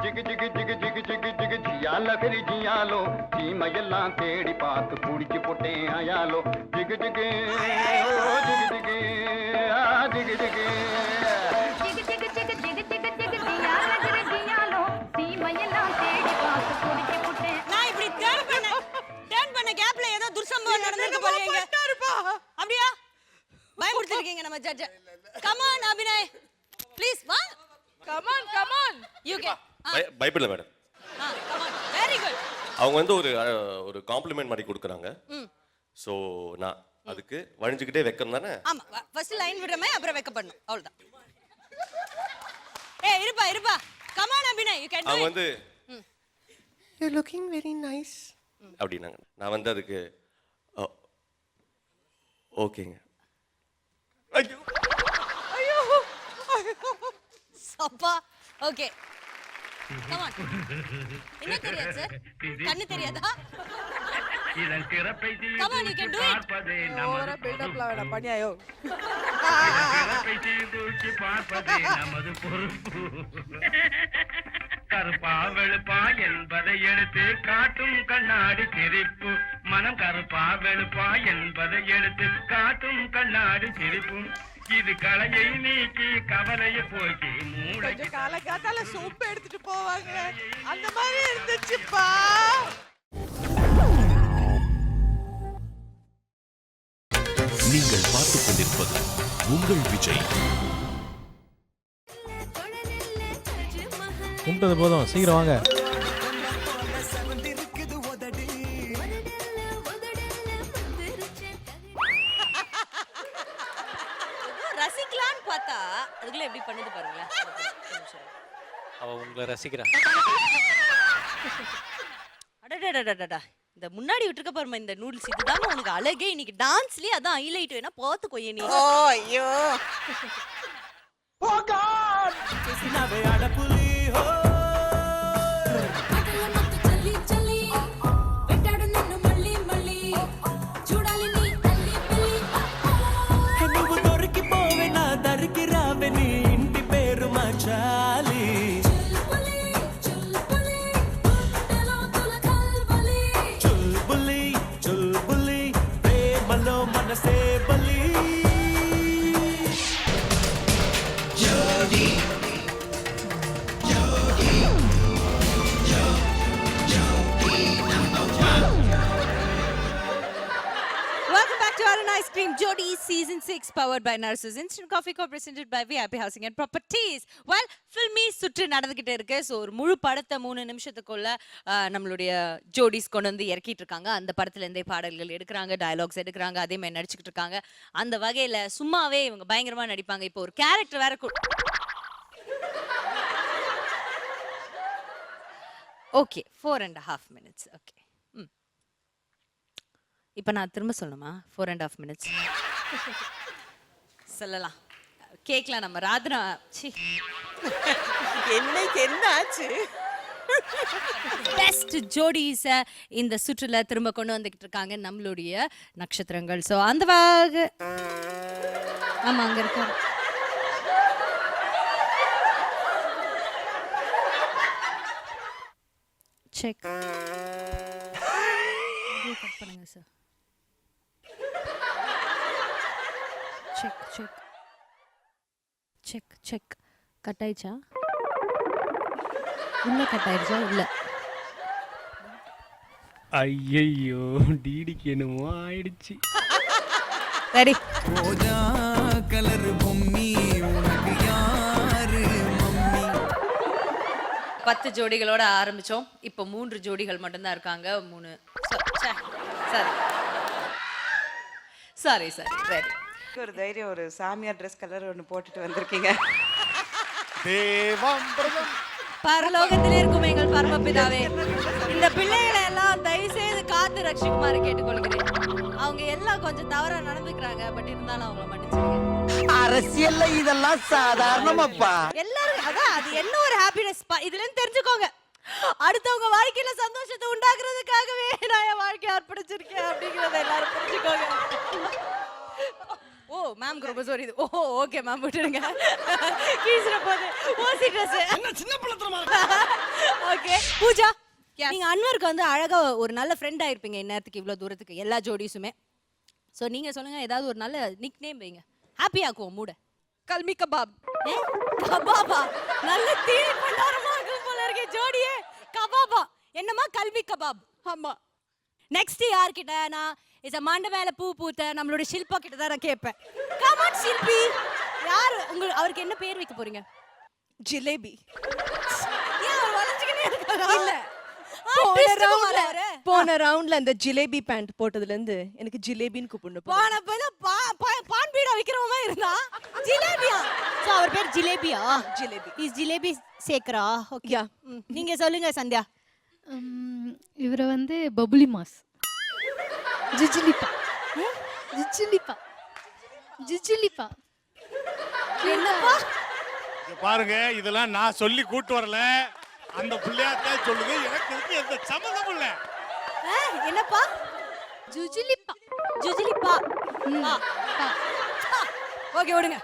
ஜிகு ஜிகு ஜிகு ஜிகு ஜிகு ஜிகு ஜியால கரி ஜியாலோ, சீமையெல்லாம் தேடி பார்த்து குடிச்சு போட்டேன் ஆயாலோ. ஜிகு ஜிகு ஓ ஜிகு ஜிகு ஆ ஜிகு ஜிகு. ஜிகு ஜிகு ஜிகு ஜிகு ஜிகு ஜிகு ஜியால கரி ஜியாலோ, சீமையெல்லாம் தேடி பார்த்து குடிச்சு போட்டேன். நான் இப்படி டர்ன் பண்ண கேப்ல ஏதோ துர்சம்பவம் நடந்திருக்கு போலங்க. அப்படியே பயமுறுத்திருக்கீங்க நம்ம judge. Come on Abhinay please வா. Come on you can. பயப்படல மேடம். Come on very good. அவங்க வந்து ஒரு காம்ப்ளிமெண்ட் மாதிரி கொடுக்குறாங்க. ஸோ நான் அதுக்கு வழிஞ்சுக்கிட்டே வைக்கணும் தானே. ஆமா, ஃபர்ஸ்ட் லைன் விடுறமே, அப்புறம் வெக்க பண்ணணும், அவ்வளவுதான். ஏய் இருப்பா come on Abhinay, you can to. அவங்க வந்து யூ லுக்கிங் வெரி நைஸ் அப்படினாங்க. நான் வந்து அதுக்கு ஓகேங்க. ஐயோ சப்பா. Okay come on. என்ன தெரியாது சார், கண்ணு தெரியாதா? இதன் சிறப்பை Come on, you can do it. பார்ப்பதே ஓவரா பில்ட் அப்ல வேணா பண்ணியாயோ. சிறப்பை தூக்கி பார்ப்பதே நமது பொறுப்பு. கருப்பா வெளுப்பா என்பதை எடுத்து காட்டும் கண்ணாடி சிரிப்பு. மனம் கருப்பா வெளுப்பா என்பதை எடுத்து காட்டும் கண்ணாடி சிரிப்பு. இது கலையை நீக்கி கவலையை போக்கி மூளை. காலகாத்தால சூப் எடுத்துட்டு போவாங்க, அந்த மாதிரி இருந்துச்சுப்பா. நீங்கள் பார்த்துக் கொண்டிருப்பது உங்கள் விஜய். கும்பிட்டது போதும், சீக்கிரம் வாங்க. ரசிக்கலான்னு பார்த்தா அதுக்குள்ள எப்படி பண்ணுது பாருங்களேன். அவ உங்களை ரசிக்கிறா. அடடடடடடா, இந்த முன்னாடி விட்டுருக்க பாருமா இந்த நூடுல்ஸ், இதுதாங்க உனக்கு அழகே. இன்னைக்கு டான்ஸ்லயே அதான் ஹைலைட். வேணா பார்த்துக்கோயே நீ. ஓ ஐயோ ஓ காட் கிசினாவே அடப்புலி ஹோ அடல மத்த చలి చలి వెంటాడు నిన్ను మళ్ళీ మళ్ళీ చూడాలి నీ తల్లి పిల్లి నువ్వు దొరికిపోవే నా దరికి రావే నీ ఇంటి పేరు మార్చాలి. చుల్బులి చుల్బులి ప్రేమలో మనసే బలి. Welcome back to Arun Ice Cream Jodi Season 6 powered by Narsus Instant Coffee Co-presented by VIP Housing and Properties. Well, filmy சுற்று நடந்துகிட்டே இருக்கு. ஸோ ஒரு முழு படத்தை 3 நிமிஷத்துக்குள்ள நம்மளுடைய ஜோடிஸ் கொண்டு வந்து இறக்கிட்டு இருக்காங்க. அந்த படத்துல இருந்தே பாடல்கள் எடுக்கிறாங்க, டயலாக்ஸ் எடுக்கிறாங்க, அதே மாதிரி நடிச்சுக்கிட்டு இருக்காங்க. அந்த வகையில சும்மாவே இவங்க பயங்கரமா நடிப்பாங்க. இப்போ ஒரு கேரக்டர் வேற ஓகே 4.5 minutes. ஓகே இப்போ நான் திரும்ப சொல்லணுமா? 4.5 minutes சொல்லலாம். கேட்கலாம். நம்ம ராத்ரா என்னைக்கு என்ன ஆச்சு? பெஸ்ட் ஜோடிஸை இந்த சுற்றுல திரும்ப கொண்டு வந்துகிட்டு இருக்காங்க நம்மளுடைய நட்சத்திரங்கள். ஸோ அந்த வகை ஆமா அங்க இருக்காரு. செக் கட் பண்ணுங்க sir. Check check check check cut ஆயிடுச்சா? உள்ள கட் ஆயிடுச்சா? இல்ல ஐயையோ டிடிக்கு என்னமோ ஆயிடுச்சு. ரெடி ரோஜா கலர் பொம்மி உனக்கு யாரு மம்மி. 10 ஜோடிகளோட ஆரம்பிச்சோம். இப்போ 3 ஜோடிகள் மட்டும்தான் இருக்காங்க. 3 சரி ரெடி. ஒரு தைரியம், ஒரு சாமியார் ட்ரெஸ் கலர் ஒன்று போட்டுட்டு வந்திருக்கீங்க. தேவாம்பிரதம். பரலோகத்தில் இருக்கும் எங்கள் பரமபிதாவே, இந்த பிள்ளைகளை எல்லாம் தயவு செய்து காத்து ரட்சிக்குமாறு கேட்டுக்கொள்கிறேன். அவங்க எல்லாம் கொஞ்சம் தவறா நடந்துக்கிறாங்க, பட் இருந்தாலும் அவங்கள மன்னிச்சிருங்க. அரசியல்ல இதெல்லாம் சாதாரணமாப்பா. எல்லாரும் அதான் அது என்ன ஒரு ஹாப்பினஸ் இதுல இருந்து தெரிஞ்சுக்கோங்க. அடுத்தவங்க வாழ்க்கையில சந்தோஷத்தை உண்டாக்குறதுக்காகவே நான் என் வாழ்க்கையை அர்ப்பணிச்சிருக்கேன் அப்படிங்கறத எல்லாரும் புரிஞ்சுக்கோங்க. ஓ மேம் ரொம்ப சாரி. ஓ ஓகே மேம் விட்டுடுங்க. கீசுற போது ஓசி ட்ரெஸ் என்ன சின்ன பிள்ளைத்தனமா ஓகே பூஜா, நீங்க அன்வருக்கு வந்து அழகா ஒரு நல்ல ஃப்ரெண்ட் ஆயிருப்பீங்க இந்நேரத்துக்கு, இவ்வளவு தூரத்துக்கு எல்லா ஜோடிஸுமே. சோ நீங்க சொல்லுங்க, ஏதாவது ஒரு நல்ல நிக் நேம் வைங்க, ஹாப்பி ஆக்குவோம் மூட. கல்மி கபாப். கபாபா, நல்ல தீனி பண்டாரமா இருக்கும் போல இருக்கே ஜோடியே. கபாபா என்னமா கல்வி கபாப். ஆமா. நெக்ஸ்ட் யார்கிட்ட நான் மண்ட மேல பூ பூத்த நம்மளோட ஷில்பா கிட்ட தான் நான் கேட்பேன். கம் ஆன் ஷில்பி, யார் அவருக்கு என்ன பேர் வைக்க போறீங்க? ஜிலேபி. ஏன் அவர் வளைஞ்சுக்கிட்டே இருக்காரா? இல்ல, போன ரவுண்ட்ல அந்த ஜிலேபி பேண்ட் போட்டதுல இருந்து எனக்கு ஜிலேபின்னு கூப்பிடணும். போன பான் பீடா விக்கிறவமா இருந்தா ஜிலேபியா. சோ அவர் பேர் ஜிலேபியா? ஜிலேபி. இஸ் ஜிலேபி சேக்கரா? ஓகே. நீங்க சொல்லுங்க சந்தியா. இவரை வந்து பபுலி மாஸ். ஜிஜிலிப்பா. ஜிஜிலிப்பா. ஜிஜிலிப்பா. என்னப்பா பாருங்க, இதெல்லாம் நான் சொல்லி கூட்டு வரல, அந்த பிள்ளையாத்தான் சொல்லுது. எனக்கு இதுக்கு எந்த சம்மந்தமும் இல்ல. என்னப்பா? ஜுஜிலிப்பா. ஜுஜிலிப்பா. ஓகே விடுங்க,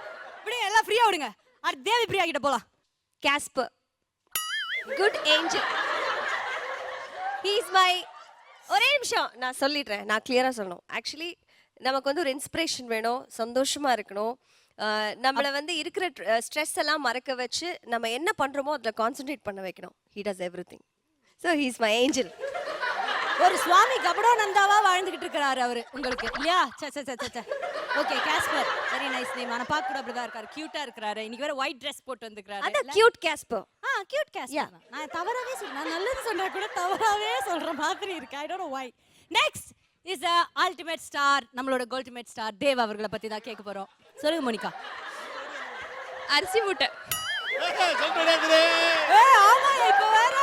விடுங்க எல்லாம் ஃப்ரீயா விடுங்க. அடுத்து தேவி பிரியா கிட்ட போலாம். Casper. Good angel. He is my. ஒரே நிமிஷம் நான் சொல்லிடுறேன், நான் கிளியரா சொல்லணும். ஆக்சுவலி நமக்கு வந்து ஒரு இன்ஸ்பிரேஷன் வேணும், சந்தோஷமா இருக்கணும். நம்மளை வந்து இருக்கிற ஸ்ட்ரெஸ் எல்லாம் மறக்க வச்சு நம்ம என்ன பண்றோமோ அதில் கான்சென்ட்ரேட் பண்ண வைக்கணும். He does everything. So he is my angel. ஒரு சுவாமி கபடானந்தாவா வாழ்ந்துகிட்டு இருக்கிறாரு அவரு உங்களுக்கு இல்லையா? Okay Casper, very nice name. ஆனா பாக்க கூட அப்படிதான் இருக்காரு, கியூட்டா இருக்காரு. இன்னைக்கு வேற ஒயிட் Dress போட்டு வந்திருக்காரு. அதான் கியூட் காஸ்பர். Cute Casper. நான் தவறாவே சொல்றேன், நான் நல்லது சொன்னா கூட தவறாவே சொல்ற மாதிரி இருக்கு. I don't know why. Next is a ultimate star, நம்மளோட கோல்டிமேட் ஸ்டார் தேவ் அவர்களை பத்தி தான் கேட்க போறோம். சொல்லுங்க மோனிகா. அரிசி மூட்டை. ஆமா, இப்போ வேற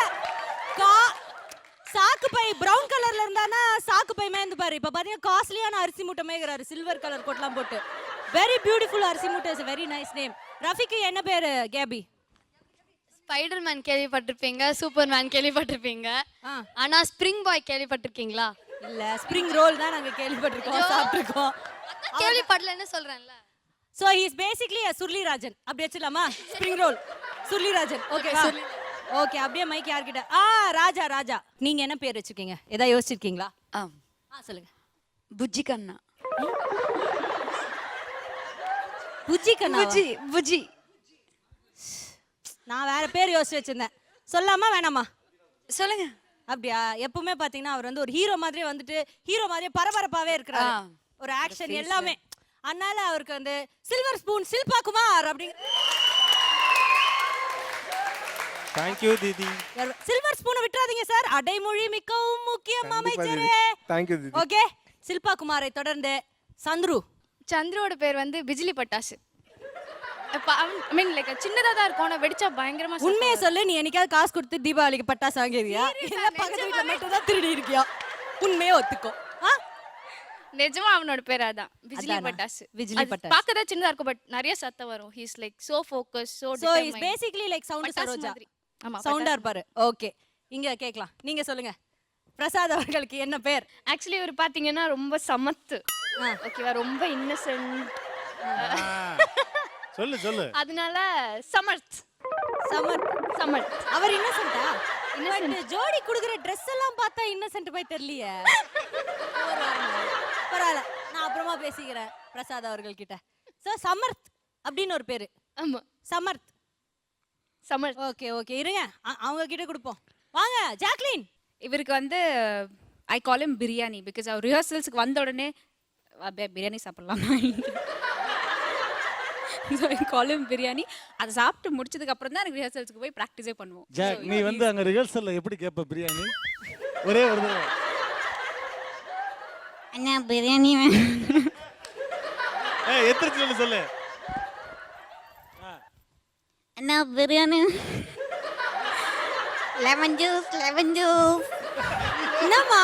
சாக்கு பை பிரவுன் கலர்ல இருந்தானா சாக்கு பை மேந்து பாரு. இப்ப பாத்தீங்கன்னா காஸ்ட்லியான அரிசி மூட்டை மேய்கிறாரு, சில்வர் கலர் கோட்லாம் போட்டு. வெரி பியூட்டிஃபுல் அரிசி மூட்டை. Is very nice name. ரஃபிக்கு என்ன பேரு? கேபி. ஸ்பைடர்மேன் கேள்விப்பட்டிருப்பீங்க, சூப்பர்மேன் கேள்விப்பட்டிருப்பீங்க. ஆனா ஸ்ப்ரிங் பாய் கேள்விப்பட்டிருக்கீங்களா? இல்ல, ஸ்ப்ரிங் ரோல் தான் நாங்க கேள்விப்பட்டிருக்கோம், சாப்பிட்டுருக்கோம். கேள்விப்படலன்னு சொல்றேன்ல. So he is basically a சுர்லிராஜன். அப்படி வச்சிடலாமா? ஸ்ப்ரிங் ரோல் சுர்லிராஜன். Okay okay. அப்படியே மைக் யார்கிட்ட? ராஜா. ராஜா, நீங்க என்ன பேர் வச்சிருக்கீங்க? ஏதாவது யோசிச்சிருக்கீங்களா? சொல்லுங்க. புஜ்ஜி கண்ணா. புஜ்ஜி கண்ணா? புஜ்ஜி. நான் வேற பேர் யோசிச்சு வச்சிருந்தேன், சொல்லாமா வேணாமா? சொல்லுங்க. அப்படியா? எப்பவுமே பாத்தீங்கன்னா அவர் வந்து ஒரு ஹீரோ மாதிரியே வந்துட்டு ஹீரோ மாதிரியே பரபரப்பாவே இருக்கிறாரு, ஒரு ஆக்ஷன் எல்லாமே. அதனால அவருக்கு வந்து சில்வர் ஸ்பூன் ஷில்பா குமார் அப்படிங்க. Thank you Didi. சில்வர் ஸ்பூனை விட்டுறாதீங்க சார், அடைமொழி மிகவும் முக்கியம் அமைச்சரே. Thank you Didi. Okay, Shilpa குமாரை தொடர்ந்து சந்துரு. சந்துருவோட பேர் வந்து பிஜிலி பட்டாசு. ஐ மீன் லைக் சின்னதா தான் இருக்கும், ஆனா வெடிச்சா பயங்கரமா. உண்மையை சொல்லு, நீ என்னைக்காவது காசு கொடுத்து தீபாவளிக்கு பட்டாசு வாங்கிருக்கியா? இல்ல பக்கத்து வீட்டுல மட்டும் தான் திருடி இருக்கியா? உண்மையே ஒத்துக்கோ. நிஜமா அவனோட பேர் அதான், பிஜிலி பட்டாசு. பிஜிலி பட்டாசு பார்க்க தான் சின்னதா இருக்கும், பட் நிறைய சத்தம் வரும். He is like so focus, so so is basically like sound Saroja. ஆமா, சவுண்டா இருப்பாரு. ஓகே, இங்க கேக்கலாம். நீங்க சொல்லுங்க, பிரசாத் அவர்களுக்கு என்ன பேர்? ஆக்சுவலி இவர் பாத்தீங்கன்னா ரொம்ப சமத்து. ஓகேவா, ரொம்ப இன்னசென்ட். சொல்லு. அதனால சமர்த். சமர்த். அவர் இன்னசென்ட்டா? இன்னசென்ட். ஜோடி குடுக்குற Dress எல்லாம் பார்த்தா இன்னசென்ட் போய் தெரியலையே. பரவாயில்ல, நான் அப்புறமா பேசிக்கிறேன் பிரசாத் அவர்கள் கிட்ட. சோ சமர்த் அப்படின்னு ஒரு பேரு. ஆமா, சமர்த். ஓகே இருங்க, அவங்க கிட்ட கொடுப்போம். வாங்க ஜாக்லின். இவருக்கு வந்து ஐ கால் him பிரியாணி பிகாஸ் அவர் ரிஹர்சல்ஸ்க்கு வந்த உடனே பிரியாணி சாப்பிடலாம் so I call him biryani. அதை சாப்பிட்டு முடிச்சதுக்கு அப்புறம் தான் எனக்கு ரிஹர்சல்ஸ்க்கு போய் ப்ராக்டிஸே பண்ணுவோம். ஜாக் நீ வந்து அங்க ரிஹர்சல்ல எப்படி கேட்ப பிரியாணி? ஒரே ஒரு தடவை அண்ணா பிரியாணி எத்திரத்துல சொல்லு. அண்ணா பிரியாணி லெமன் ஜூஸ் என்னம்மா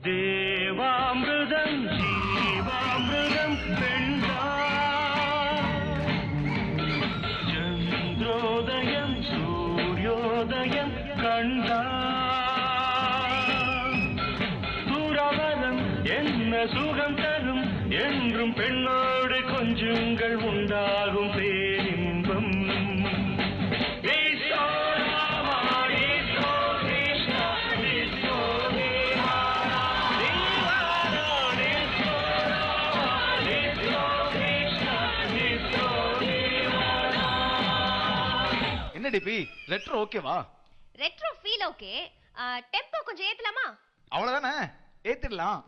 தேவாமிர்தம் ஜீவாமிர்தம் பெண்டா சந்திரோதயம் சூரியோதயம் கண்டா சூரவதம் என்ன சுகம் தரும் என்றும் பெண்ணோடு கொஞ்சங்கள் உண்டாகும் பேரின்பம் என்ன டிபி ரெட்ரோ ஓகேவா? ரெட்ரோ ஃபீல் ஓகே, டெம்போ கொஞ்சம் ஏத்தலாமா? அவ்வளவுதானே, ஏத்திடலாம்.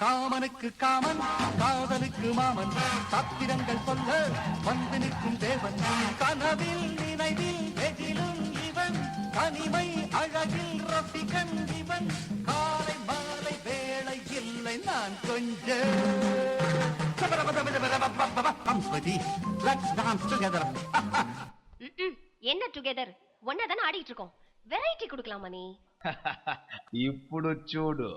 காமனுக்கு காமன், காதலுக்கு மாமன், சத்திரங்கள் சொல்ல வந்து நிற்கும் தேவன், கனவில் நினைவில் எதிலும் இவன், தனிமை அழகில் ரசிகன் இவன், காலை மாலை வேளை இல்லை நான் கொஞ்சம். Let's dance together. என்ன டுகெதர்? ஒன்னா தானே ஆடிட்டு இருக்கோம், வெரைட்டி கொடுக்கலாமா நீ? ఇప్పుడు చూడు.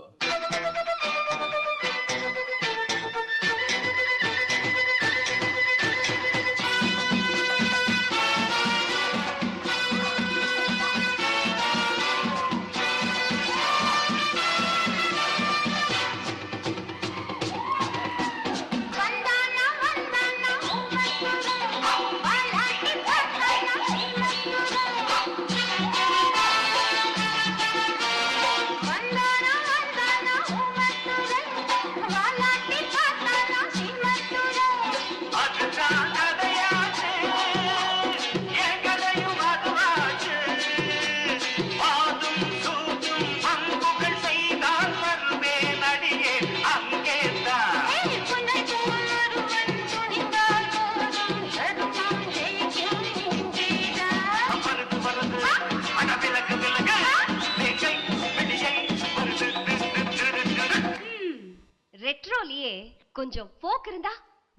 ரெட்ரோலியே கொஞ்சம் ஃபோக் இருந்தா?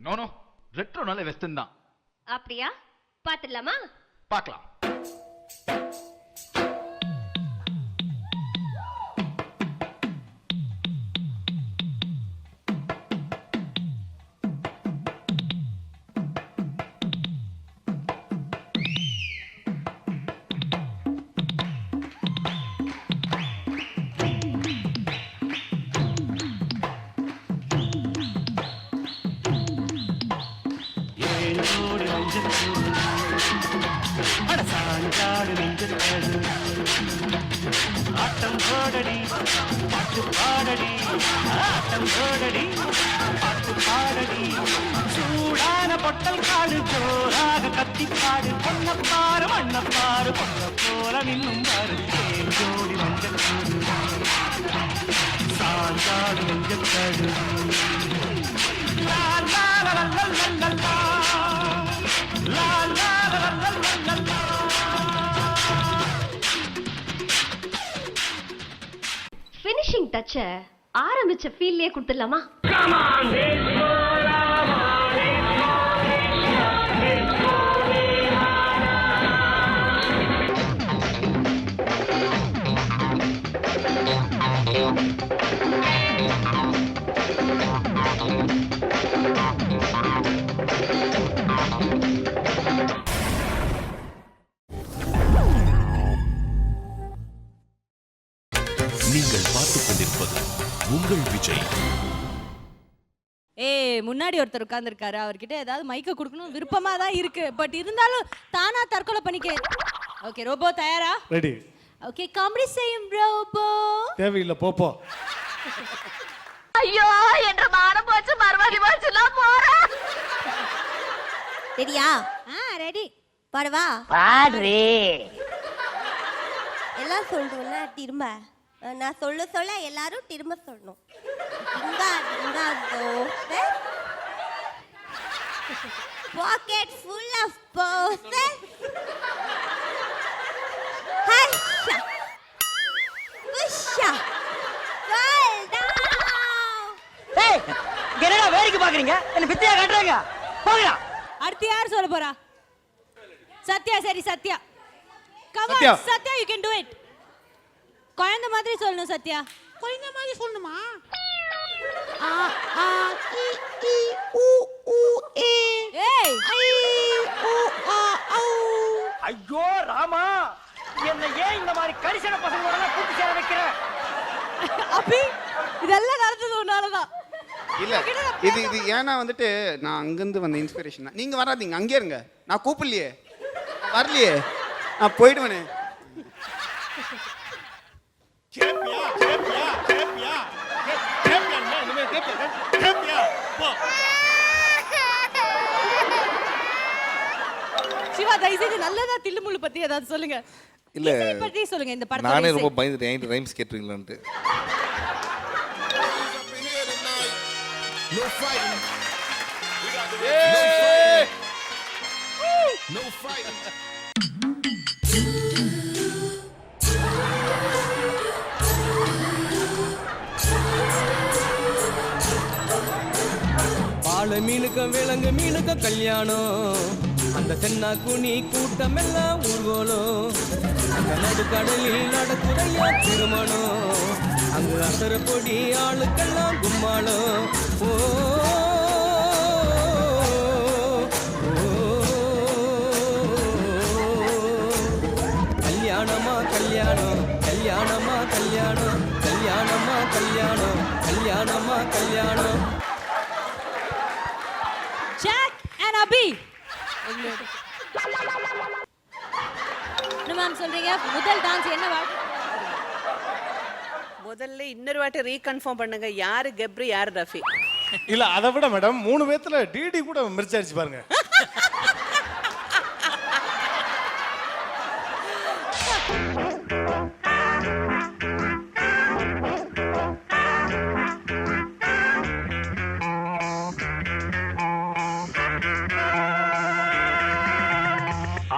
நோ நோ, ரெட்ரோனால வெஸ்டர்ன் தான். அப்படியா? பாத்துடலாமா? பார்க்கலாம். ஆட்டம் போடடி பாட்டு பாடடி, ஆட்டம் போடடி பாட்டு பாடடி, சூடான பொட்டல் காடு ஜோராக கத்திப்பாடு, பொன்னப்பாரு மண்ணப்பாரு பொண்ண போல நின்னும் பாரு, ஏன் ஜோடி மஞ்சள் சாந்தாடு மஞ்சள் காடு. லா லா லா லா லா லா லா லா லா லா லா. ஃபினிஷிங் டச்ச ஆரம்பிச்ச ஃபீல்லே கொடுத்துடலாமா? நீங்கள் பார்த்துக் கொண்டிருப்பது உங்கள் விஜய். முன்னாடி ஒருத்தர் உட்கார்ந்துருக்காரு, அவர்கிட்ட ஏதாவது மைக்க கொடுக்கணும் விருப்பமா தான் இருக்கு, பட் இருந்தாலும் தானா தற்கொலை பண்ணிக்க ஓகே ரோபோ தயாரா? ரெடி. ஓகே காமெடி செய்யும் ரோபோ. தேவையில்லை போ. ஐயோ என்ற மானம் போச்சு மறுபடி போச்சு நான் போறேன். ரெடியா? ரெடி. பாடவா? பாடுறே. எல்லாம் சொல்றோம்ல திரும்ப. நான் சொல்ல எல்லாரும் திரும்ப சொல்லணும். Dinka dosa. Pocket full of poses. Hasha. Pusha. Fall down. ஏய் என்னடா வேடிக்கை பாக்குறீங்க? என்ன பித்தியா காட்டுறீங்க? போங்கடா. அடுத்து யார் சொல்ல போறா? சத்யா. சரி Sathya. Come Sathya. on Sathya, you can do it. குழந்தை மாதிரி சொல்லணும் சத்யா. குழந்தை மாதிரி சொல்லணுமா? ஆ ஆ இ இ உ உ ஏ. ஏய் ஐ உ ஆ ஔ. ஐயோ ராமா, என்ன ஏன் இந்த மாதிரி கரிசன பசங்களோட கூட்டி சேர வைக்கிற? அபி இதெல்லாம் நடந்தது உன்னாலதான். இல்ல இது ஏன்னா வந்துட்டு நான் அங்கிருந்து வந்த இன்ஸ்பிரேஷன் தான். நீங்க வராதீங்க, அங்கே இருங்க. நான் கூப்பிடலையே, வரலையே, நான் போயிடுவேனே. சிவா தயவுசெய்து நல்லதா தில்லுமுள்ளு பத்தி ஏதாவது சொல்லுங்க. இல்ல இசை பத்தி சொல்லுங்க. இந்த படத்துல நானே இசை. ரொம்ப பயந்துட்டேன் ரைம்ஸ் கேட்டுறீங்களான்ட்டு. No fighting. We got the No fighting. பால மீனுக்கும் விலங்கு மீனுக்கும் கல்யாணம். அந்த தென்னா குனி கூட்டம் எல்லாம் ஊர்வலம். அந்த நடுக்கடலில் நடக்குதையா திருமணம். அங்கு அசர பொடி ஆளுக்கெல்லாம் கும்மாளம். ஓ கல்யாணமா கல்யாணம், கல்யாணமா கல்யாணம், கல்யாணமா கல்யாணம், கல்யாணமா கல்யாணம். Jack and Abhi. என்ன மேம் சொல்றீங்க? முதல் டான்ஸ் என்ன வாட்? முதல்ல இன்னொரு வாட்டி ரீகன்ஃபார்ம் பண்ணுங்க, யாரு கெப்ரி யாரு ரஃபி? இல்ல அதை விட மேடம் 3 பேத்துல டிடி கூட மிர்ச்சி அடிச்சு பாருங்க.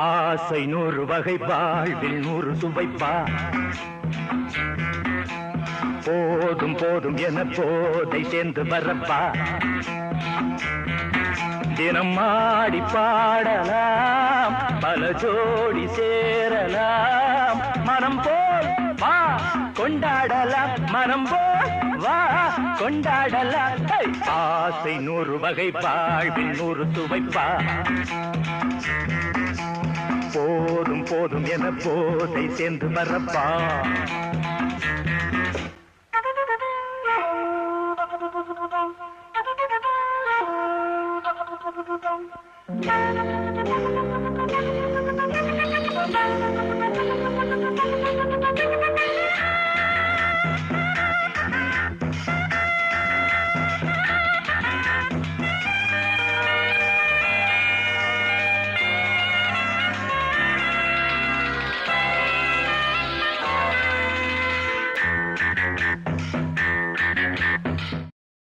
ஆசை 100 வகை வாழ்வில் 100 சுவைப்பா. போதும் போதும் என போதை சேர்ந்து வரப்பா. தினம் ஆடி பாடலாம், பல ஜோடி சேரலாம். மனம் போல் வா கொண்டாடலாம், மனம் போல் வா கொண்டாடலாம். ஆசை 100 வகை வாழ்வில் 100 சுவைப்பா. போதும் போதும் என போதை சேர்ந்து வரப்பா.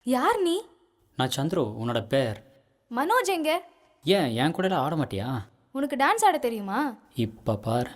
யார் நீ? நான் சந்துரு, உன்னோட பேர்? மனோஜ் எங்க? ஏன் என் கூட ஆட மாட்டியா? உனக்கு டான்ஸ் ஆட தெரியுமா? இப்ப பார்.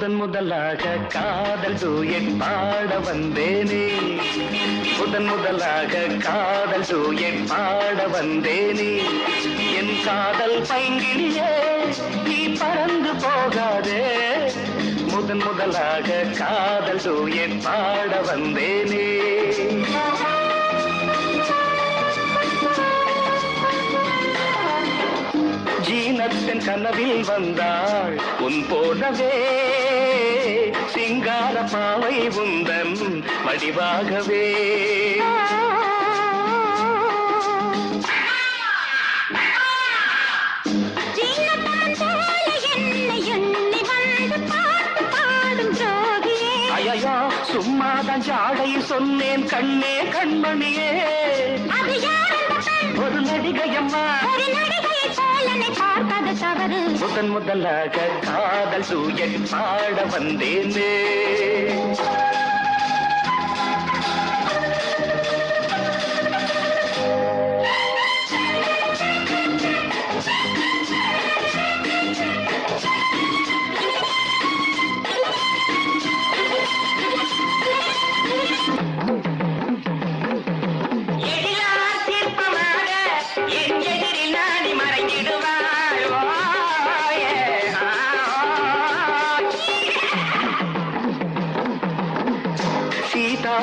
முதன் முதலாக காதல் டூயட் பாட வந்தேனே முதன் முதலாக காதல் டூயட் பாட வந்தேனே என் காதல் பைங்கிலியே நீ பறந்து போகாதே முதன் முதலாக காதல் டூயட் பாட வந்தேனே ஜீனத்தின் கனவில் வந்தாள் உன் போலவே சிங்கார பாவை உந்தன் வடிவாகவே ஐயா சும்மாதான் ஜாடை சொன்னேன் கண்ணே கண்மணியே ஒரு நடிகையம்மா முதன் முதலாக காதல் டூயட் பாட வந்தேனே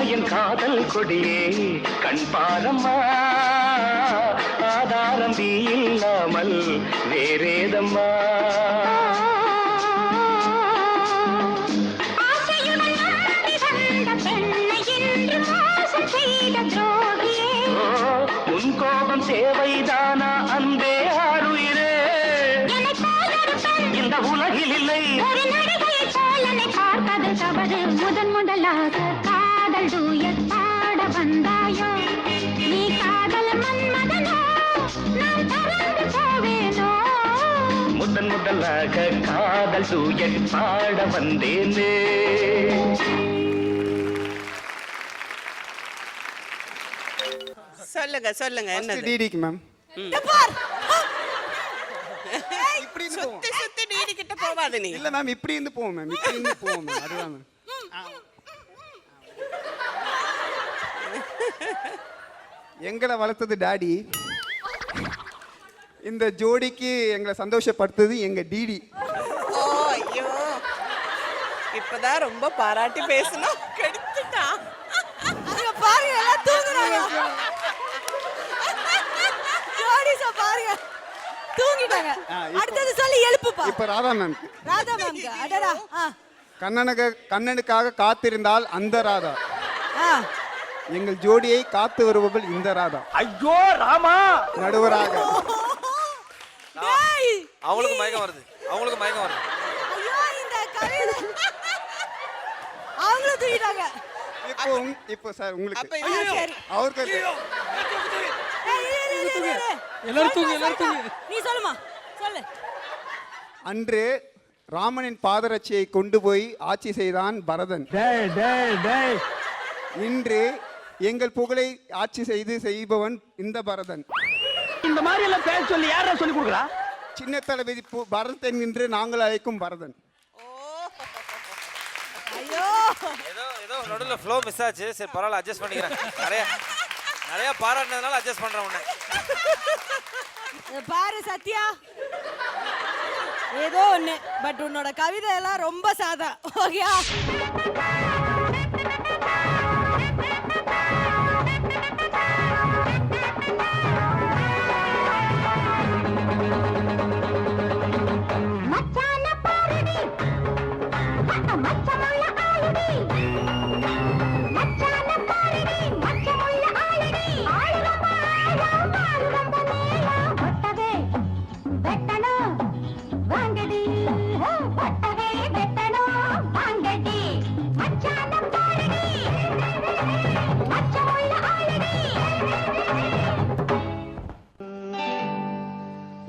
என் காதல் கொடியே கண் பாரம்மா ஆதாரம் நீ இல்லாமல் வேறேதம்மா உன் கோபம் தேவைதானா அன்பே ஆருயிரே இந்த உலகில் இல்லை முதன் முதலாக காதல் டூயட் பாட வந்தாயோ நீ காதல் மன்மதனோ நான் பறந்து போவேனோ முதன் முதலாக காதல் டூயட் பாட வந்தேனே சொல்லுங்க சொல்லுங்க என்னது டிடிக்கு மேம் இப்படி சுத்தி சுத்தி டிடி கிட்ட போவாத நீ இல்ல மேம் இப்படி இருந்து போவோம் மேம் இப்படி இருந்து போவோம் மேம் அதுதான் மேம் எங்களை வளர்த்தது டாடி இந்த ஜோடிக்கு எங்களை சந்தோஷப்படுத்தது எங்க டிடி ஓ ஐயோ இப்பதான் ரொம்ப பாராட்டி பேசணும் கெடுத்துட்டா பாருங்க எல்லாம் தூங்குறாங்க ஜோடிஸ பாருங்க தூங்கிட்டாங்க அடுத்தது சொல்லி எழுப்புப்பா இப்ப ராதா மேம் ராதா மேம்க்கு அடடா கண்ணனுக்காக காத்திருந்தால் அந்த ராதா எங்கள் ஜோடியை காத்து வருபவள் இந்த ராதா ஐயோ ராமா நடுவராக அவங்களுக்கு மயக்கம் வருது அவங்களுக்கு மயக்கம் வருது ஐயோ இந்த கவிதை அவங்களும் தூங்கிட்டாங்க இப்போ சார் உங்களுக்கு சரி அவருக்கு எல்லாரும் தூங்கு நீ சொல்லுமா சொல்லு அன்று ராமனின் பாதரட்சியை கொண்டு போய் ஆட்சி செய்தான் பரதன் இன்று எங்கள் புகழை ஆட்சி செய்பவன் இந்த பரதன் இந்த மாதிரி எல்லாம் பேச சொல்லி யாரா சொல்லி கொடுக்குறா சின்ன தளபதி பரதன் என்று நாங்கள் அழைக்கும் பரதன் ஐயோ ஏதோ நடுவில் ஃப்ளோ மிஸ் ஆச்சு சரி பரவாயில்ல அட்ஜஸ்ட் பண்ணிக்கிறேன் நிறைய பாராட்டினதுனால அட்ஜஸ்ட் பண்றேன் உன்னை பாரு சத்யா ஏதோ ஒண்ணு பட் உன்னோட கவிதை எல்லாம் ரொம்ப சாதா ஓகேயா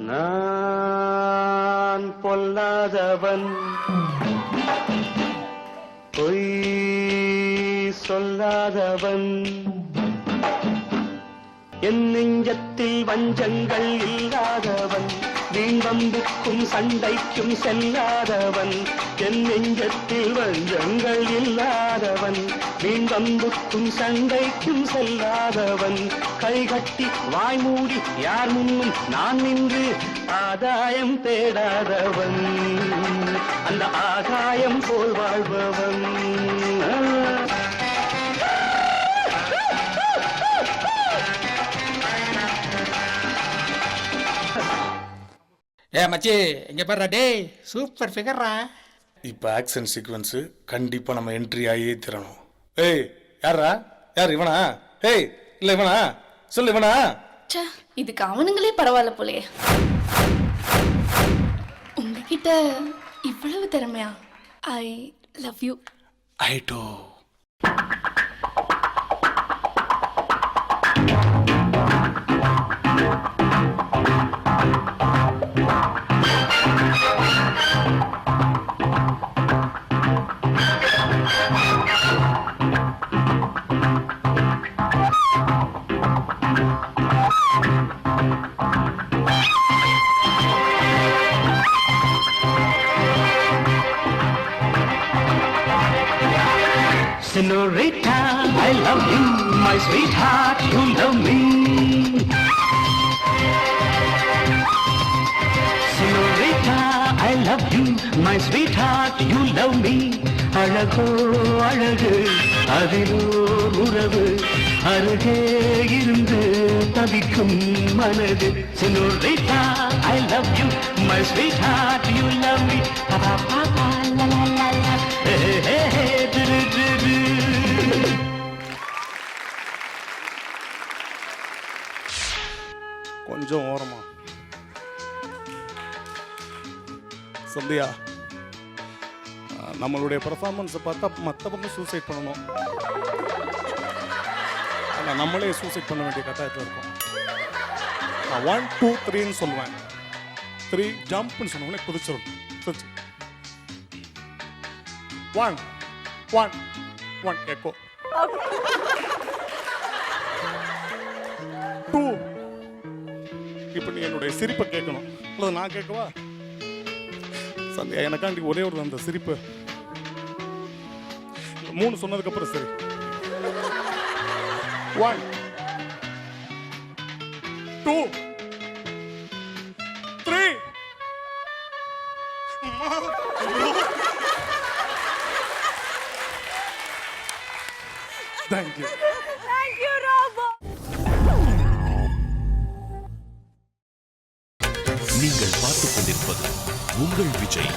நான் பொல்லாதவன் பொய் சொல்லாதவன் என் நெஞ்சத்தில் வஞ்சங்கள் இல்லாதவன் வீண்வம்புக்கும் சண்டைக்கும் செல்லாதவன் என் நெஞ்சத்தில் வஞ்சங்கள் இல்லாதவன் வீண்வம்புக்கும் சண்டைக்கும் செல்லாதவன் கைகட்டி வாய் மூடி யார் முன்னும் நான் நின்று ஆதாயம் தேடாதவன் அந்த ஆகாயம் போல் வாழ்பவன் ஏ மச்சி இங்க பாருடா டேய் சூப்பர் ஃபிகர்ரா. இப்போ ஆக்ஷன் சீக்வன்ஸு கண்டிப்பாக நம்ம என்ட்ரி ஆகியே தரணும். ஏய் யாரா யார் இவனா? ஏய் இல்லை இவனா சொல்லு இவனா? இதுக்கு அவனுங்களே பரவாயில்ல போலே. உங்ககிட்ட இவ்வளவு திறமையா? I love you. I too. Senorita, I love you, my sweetheart, you love me. Senorita, I love you, my sweetheart, you love me. அழகோ அழகு அதிலோ உறவு அருகே இருந்து தவிக்கும் மனது. Senorita, I love you, my sweetheart, you love me. Pa pa pa pa la la la la. Hey hey hey du du du du. கொஞ்சம் ஓரமா சந்தியா, நம்மளுடைய பெர்ஃபார்மன்ஸை பார்த்தா மற்றவங்க சூசைட் பண்ணணும், ஆனால் நம்மளே சூசைட் பண்ண வேண்டிய கட்டாயத்தில் இருக்கோம். நான் 1 2 3ன்னு சொல்லுவேன். 3 ஜம்ப்னு சொன்னோம்னே குதிச்சிடும். 1 1 1 எக்கோ. 2 இப்போ நீ என்னுடைய சிரிப்பை கேட்கணும், அல்லது நான் கேட்கவா? சந்தியா எனக்காண்டி ஒரே ஒரு அந்த சிரிப்பு 3 சொன்னதுக்கு அப்புறம் சரி. 1 2 3. Thank you. Thank you, Robo. நீங்கள் பார்த்துக் கொண்டிருப்பது உங்கள் விஜய்.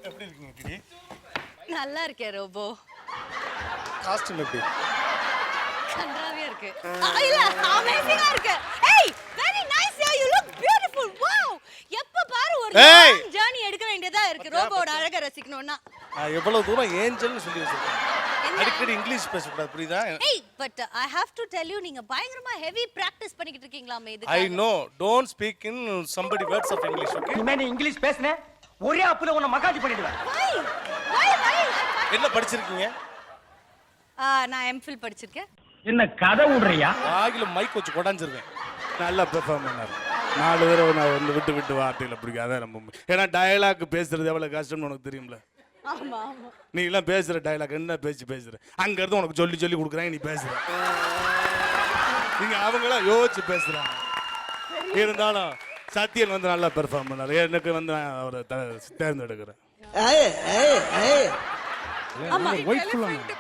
எப்படி இருக்கீங்க டிடி? நல்லா இருக்கே ரோபோ. காஸ்டியூம் எப்படி? கன்றாவியா இருக்கு. இல்ல அமேசிங்கா இருக்கு. ஏய் very nice yeah, you look beautiful. Wow. எப்ப பாரு ஒரு ஜர்னி எடுக்க வேண்டியதா இருக்கு ரோபோட அழக ரசிக்கணும்னா. எவ்வளவு தூரம் ஏஞ்சல்னு சொல்லி வச்சிருக்கேன். அடிக்கடி இங்கிலீஷ் பேசக்கூடாது, புரியுதா? ஏய் but I have to tell you, நீங்க பயங்கரமா ஹெவி பிராக்டிஸ் பண்ணிட்டு இருக்கீங்களாமே இதுக்கு. I know, don't speak in somebody words of English, okay? இனிமே நீ இங்கிலீஷ் பேசுனே ஒரே அப்புல உன்னை மகாஜி பண்ணிடுவேன். என்ன படிச்சிருக்கீங்க? நான் எம்ஃபில் படிச்சிருக்கேன். என்ன கதை விடுறியா? ஆகில மைக் வச்சு கொடாஞ்சிருவேன். நல்லா பெர்ஃபார்ம் பண்ணாரு. 4 தடவை நான் வந்து விட்டு விட்டு வார்த்தையில பிடிக்காத நம்ம, ஏன்னா டயலாக் பேசுறது எவ்வளவு கஷ்டம்னு உனக்கு தெரியும்ல. ஆமா ஆமா. நீ எல்லாம் பேசுற டயலாக் என்ன பேசுற, அங்க இருந்து உனக்கு சொல்லி சொல்லி கொடுக்குறாங்க, நீ பேசுற. நீங்க அவங்களாம் யோசிச்சு பேசுறாங்க. இருந்தாலும் சத்தியன் வந்து நல்லா பெர்ஃபார்ம் பண்ணாரு. எனக்கு வந்து நான் அவரை தேர்ந்தெடுக்கிறேன்.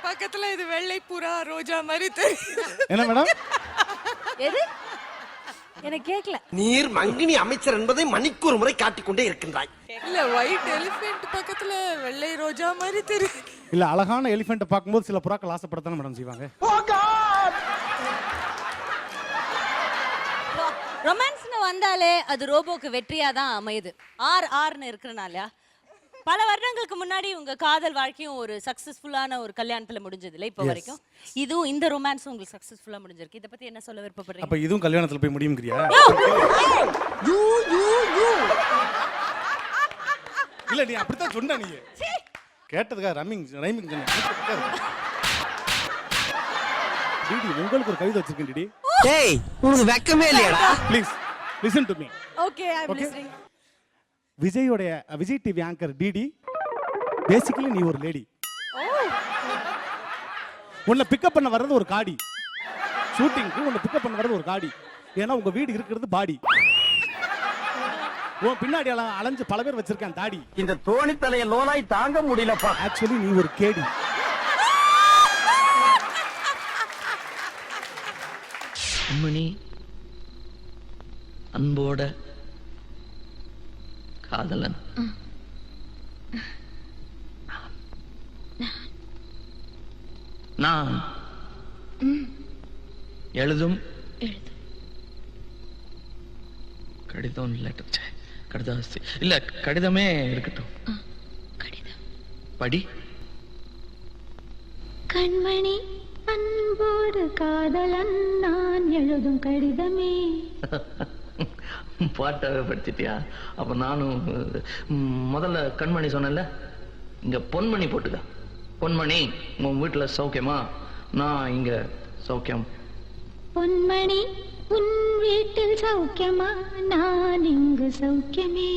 பக்கத்துல இது வெள்ளை புறா ரோஜா மாதிரி தெரியும். என்ன மேடம்? எது? எனக்கு கேட்கல. நீர் மங்கினி அமைச்சர் என்பதை மணிக்கு ஒரு முறை காட்டிக்கொண்டே இருக்கின்றாய். இல்ல ஒயிட் எலிஃபென்ட் பக்கத்துல வெள்ளை ரோஜா மாதிரி தெரியும். இல்ல அழகான எலிஃபென்ட் பார்க்கும்போது சில புறாக்கள் ஆசைப்படத்தானே மேடம் செய்வாங்க. ரொமான்ஸ்னு வந்தாலே அது ரோபோக்கு வெற்றியா தான் அமையுது. ஆர்னு இருக்கிறனால பல வருடங்களுக்கு முன்னாடி உங்க காதல் வாழ்க்கையும் ஒரு சக்சஸ்ஃபுல்லான ஒரு கல்யாணத்துல முடிஞ்சது இல்லை இப்போ வரைக்கும். இதுவும் இந்த ரொமான்ஸ் உங்களுக்கு சக்சஸ்ஃபுல்லா முடிஞ்சிருக்கு. இத பத்தி என்ன சொல்ல விருப்பப்படுறீங்க? அப்ப இதுவும் கல்யாணத்துல போய் முடியும்ங்கறியா? இல்ல நீ அப்படிதான் சொன்ன. நீ கேட்டதுக்கா ரைமிங் சொன்ன. டிடி உங்களுக்கு ஒரு கவிதை வச்சிருக்கேன் டிடி. டேய் உனக்கு வெக்கமே இல்லையாடா? Please listen to me. Okay I am Okay. Listening. Vijay TV anchor DD basically நீ ஒரு லேடி. உன்னை பிக்கப் பண்ண வர்றது ஒரு காடி. ஷூட்டிங்க்கு உன்னை பிக்கப் பண்ண வர்றது ஒரு காடி. ஏன்னா உங்க வீடு இருக்கிறது பாடி. உன் பின்னாடி அலைஞ்சு பல பேர் வச்சிருக்கேன் தாடி. இந்த தோணி தலைய லோனாய் தாங்க முடியலப்பா. ஆக்சுவலி நீ ஒரு கேடி. அம்மணி அன்போட காதலன். நான் எழுதும் கடிதம் லெட்டர் கடிதாசி இல்ல கடிதமே இருக்கட்டும். படி. கண்மணி அன்போடு காதலன் நான் எழுதும் கடிதமே. பாட்டாவே படிச்சிட்டியா? அப்ப நானும் முதல்ல கண்மணி சொன்னேன்ல, இங்க பொன்மணி போட்டுக்க. பொன்மணி உன் வீட்டுல சௌக்கியமா? நான் இங்க சௌக்கியம். பொன்மணி உன் வீட்டில் சௌக்கியமா? நான் இங்கு சௌக்கியமே.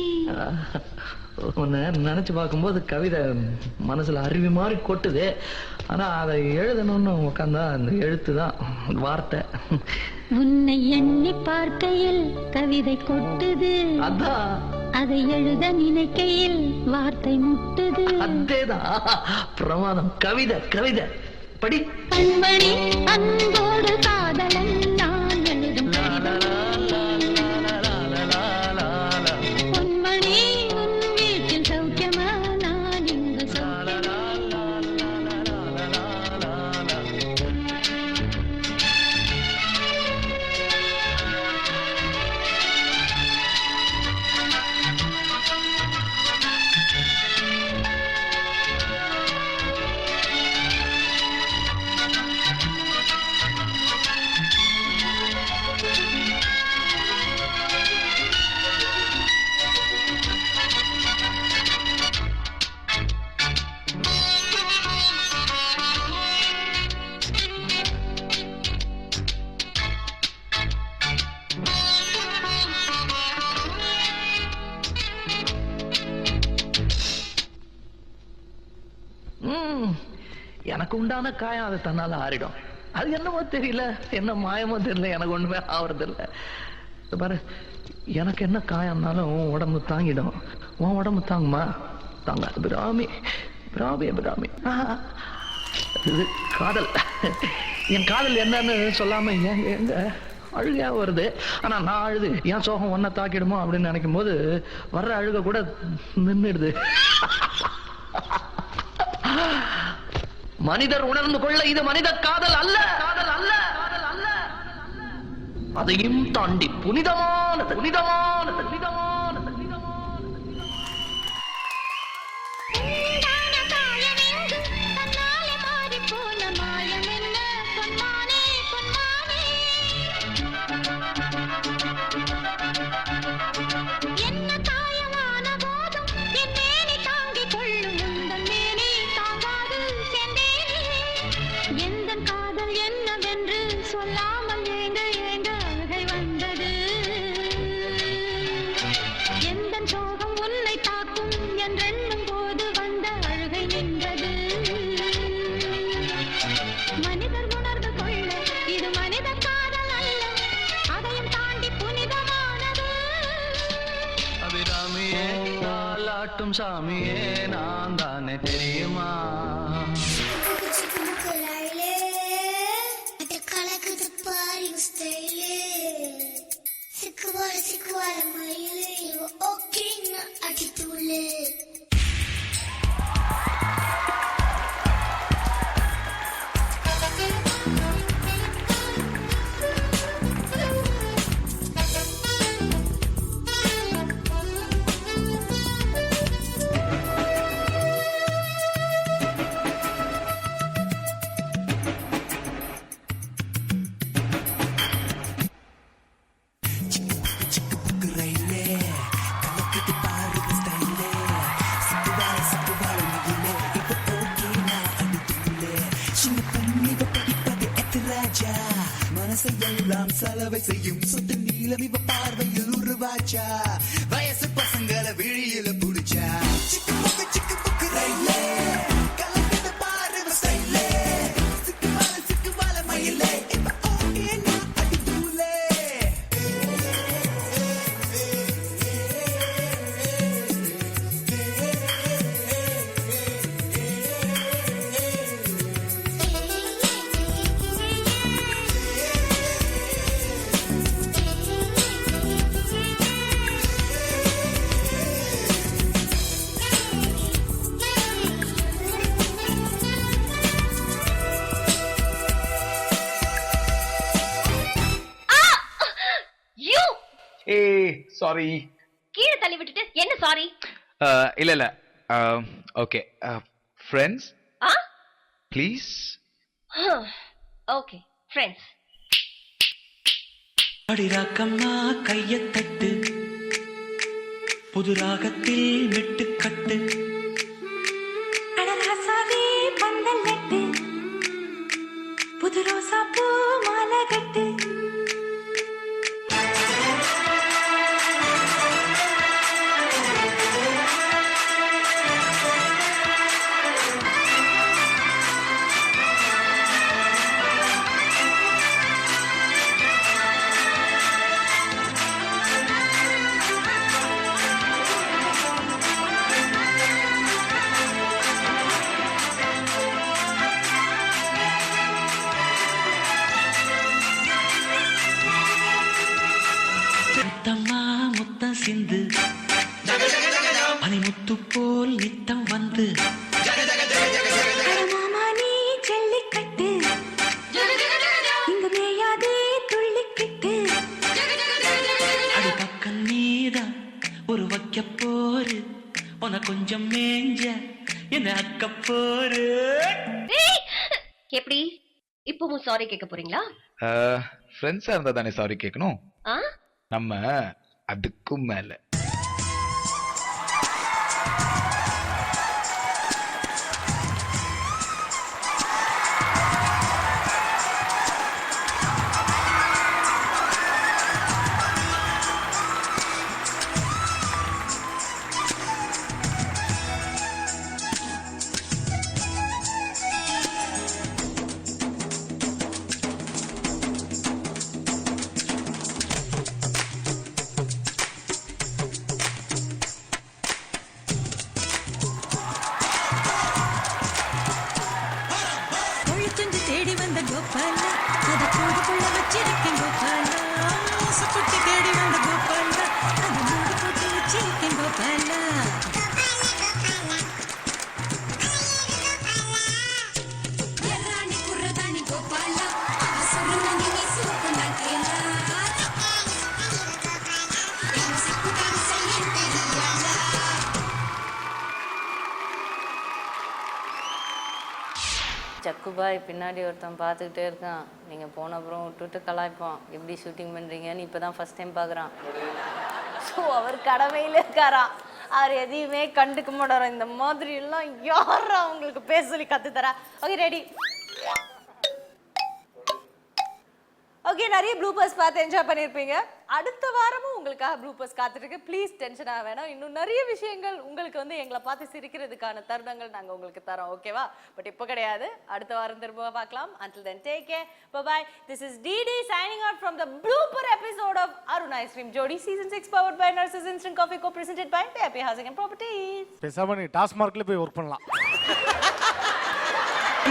உன்னை நினைச்சு பார்க்கும்போது கவிதை மனசுல அருவி மாதிரி கொட்டுது. ஆனா அதை எழுதணும்னு உட்காந்தா அந்த எழுத்து தான் வார்த்தை. உன்னை எண்ணி பார்க்கையில் கவிதை கொட்டுது. அதான் அதை எழுத நினைக்கையில் வார்த்தை முட்டுது. அதேதான் பிரமாதம். கவிதை கவிதை படி. கண்மணி அன்போடு காதலன் நான் எழுதும் பொன்மணி உன் வீட்டில் சௌக்கியமா? நான் இங்கு எனக்கு உண்டான காயம் அது தன்னால ஆறிடும். அது என்னமோ தெரியல, என்ன மாயமோ தெரியல, எனக்கு ஒண்ணுமே ஆவறது இல்லை. பாரு, எனக்கு என்ன காயம்னாலும் உன் உடம்பு தாங்கிடும். உன் உடம்பு தாங்குமா? தாங்காது. பிராமி பிராமி பிராமி. இது காதல். என் காதல் என்னன்னு சொல்லாம எங்க அழுகையா வருது. ஆனா நான் அழுது என் சோகம் ஒன்ன தாக்கிடுமோ அப்படின்னு நினைக்கும் போது வர்ற அழுக கூட நின்றுடுது. மனிதர் உணர்ந்து கொள்ள இது மனித காதல் அல்ல, காதல் அல்ல, காதல் அல்ல. அதையும் தாண்டி புனிதமானது, புனிதமானது, புனிதமானது, புனிதமானது. தன்னாலே மாறி போன மாயம் என்ன பொன்மானே பொன்மானே. என்ன காயமான போதும் என் மேனி தாங்கிக் கொள்ளும் உந்தன் மேனி தாங்காது செந்தேனே. எந்தன் காதல் என்னவென்று சொல்லாமல் ஏங்க ஏங்க அழுகை வந்தது. எந்தன் சோகம் உன்னை தாக்கும் என்றெண்ணும் போது வந்த அழுகை நின்றது. மனிதர் உணர்ந்து கொள்ள இது மனித காதல் அல்ல, அதையும் தாண்டி புனிதமானது. அபிராமியே தாலாட்டும் சாமியே நான் தானே தெரியுமா? சிக்குவார மயிலே ஓகே அடித்துள்ளே. மனசையெல்லாம் சலவை செய்யும் சொட்டு நீ நீலம் இவ பார்வையில் உருவாச்சா வயசு பசங்கள விழியில புடிச்சா சிக்கு புக்கு ரயிலே கலக்கிட்ட பாரு ஸ்டைலே சிக்கு பால மயிலே இப்ப ஓகே நான் அடி தூளே சாரி. கீழே தள்ளி விட்டுட்டு என்ன சாரி? இல்ல okay friends please. Okay friends. அடிராக்கம்மா கையத்தட்டு புது ராகத்தில் மெட்டுக்கட்டு அடராசாவே பந்தல் நட்டு புது ரோசா பூ மாலை கட்டு முத்தம்மா முத்தம் சிந்து பனிமுத்து போல் நித்தம் வந்து மாமா நீ ஜல்லிக்கட்டு இங்க மேயாதே துள்ளிக்கிட்டு அடி பக்கம் நீதான் ஒரு வைக்க போரு உன கொஞ்சம் மேஞ்ச என்ன அக்க போரு. எப்படி இப்பவும் சாரி கேட்க போறீங்களா? ஃப்ரெண்ட்ஸா இருந்தா தானே சாரி கேட்கணும். ஆ நம்ம அதுக்கும் மேல. கொழுத்துண்டு தேடி வந்த கோபாலா அது கூடுக்குள்ள வச்சிருக்கேன் கோபாலா சுக்குட்டி தேடி வந்த கோபாலா அது மூடி போட்டு வச்சிருக்கேன் கோபாலா எர்ராணி குர்ரதானி கோபாலா அவசரமானி நீ சூப்பனா கேலா என்ன சிக்குதான் செய்ய தெரியாதா. சக்குபாய் பின்னாடி ஒருத்தன் பார்த்துக்கிட்டே இருக்கான். நீங்கள் போன அப்புறம் விட்டுட்டு கலாய்ப்பான். எப்படி ஷூட்டிங் பண்ணுறீங்கன்னு இப்போ தான் ஃபஸ்ட் டைம் பார்க்குறான். ஸோ அவர் கடமையில் இருக்காராம். அவர் எதையுமே கண்டுக்க மாட்டாராம். இந்த மாதிரி எல்லாம் யாரா அவங்களுக்கு பேச சொல்லி கற்றுத்தரா? Okay ready. ஓகே நிறைய ப்ளூபர்ஸ் பார்த்து என்ஜாய் பண்ணியிருப்பீங்க. அடுத்த வாரமும் உங்களுக்காக ப்ளூபர்ஸ் காத்துருக்கு. ப்ளீஸ் டென்ஷன் ஆக வேணாம். இன்னும் நிறைய விஷயங்கள் உங்களுக்கு வந்து எங்களை பார்த்து சிரிக்கிறதுக்கான தருணங்கள் நாங்கள் உங்களுக்கு தரோம். ஓகேவா? பட் இப்போ கிடையாது. அடுத்த வாரம் திரும்ப பார்க்கலாம். Until then, take care. Bye-bye. This is DD signing out from the blooper episode of Aruna Ice Cream Jodi Season 6 powered by Nurses Instant Coffee co-presented by Happy Housing and Properties. பேசாம நீ டாஸ்மார்க்ல போய் work பண்ணலாம்.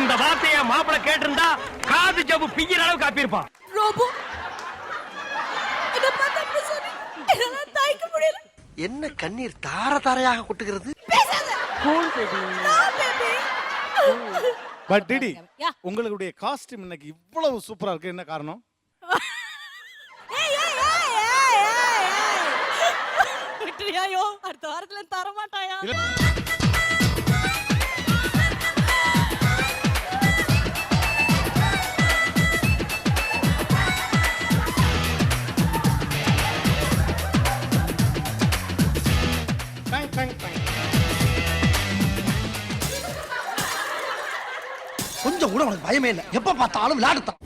இந்த வார்த்தையை மாப்பிள கேட்டிருந்தா காது ஜவ்வு பிய்யிற அளவுக்கு காப்பியிருப்பான். ரோபோ என்ன பார்த்தா அப்படி சொன்னி என்னால தாய்க்க முடியல. என்ன கண்ணீர் தார தாரையாக கொட்டுகிறது. Cool baby. பட் டிடி உங்களுடைய காஸ்டியூம் இன்னைக்கு இவ்வளவு சூப்பரா இருக்கு. என்ன காரணம்? விட்டுறியாயோ? அடுத்த வாரத்துல தர மாட்டாயா? கொஞ்சம் கூட உனக்கு பயமே இல்லை. எப்ப பார்த்தாலும் விளையாடுத்தான்.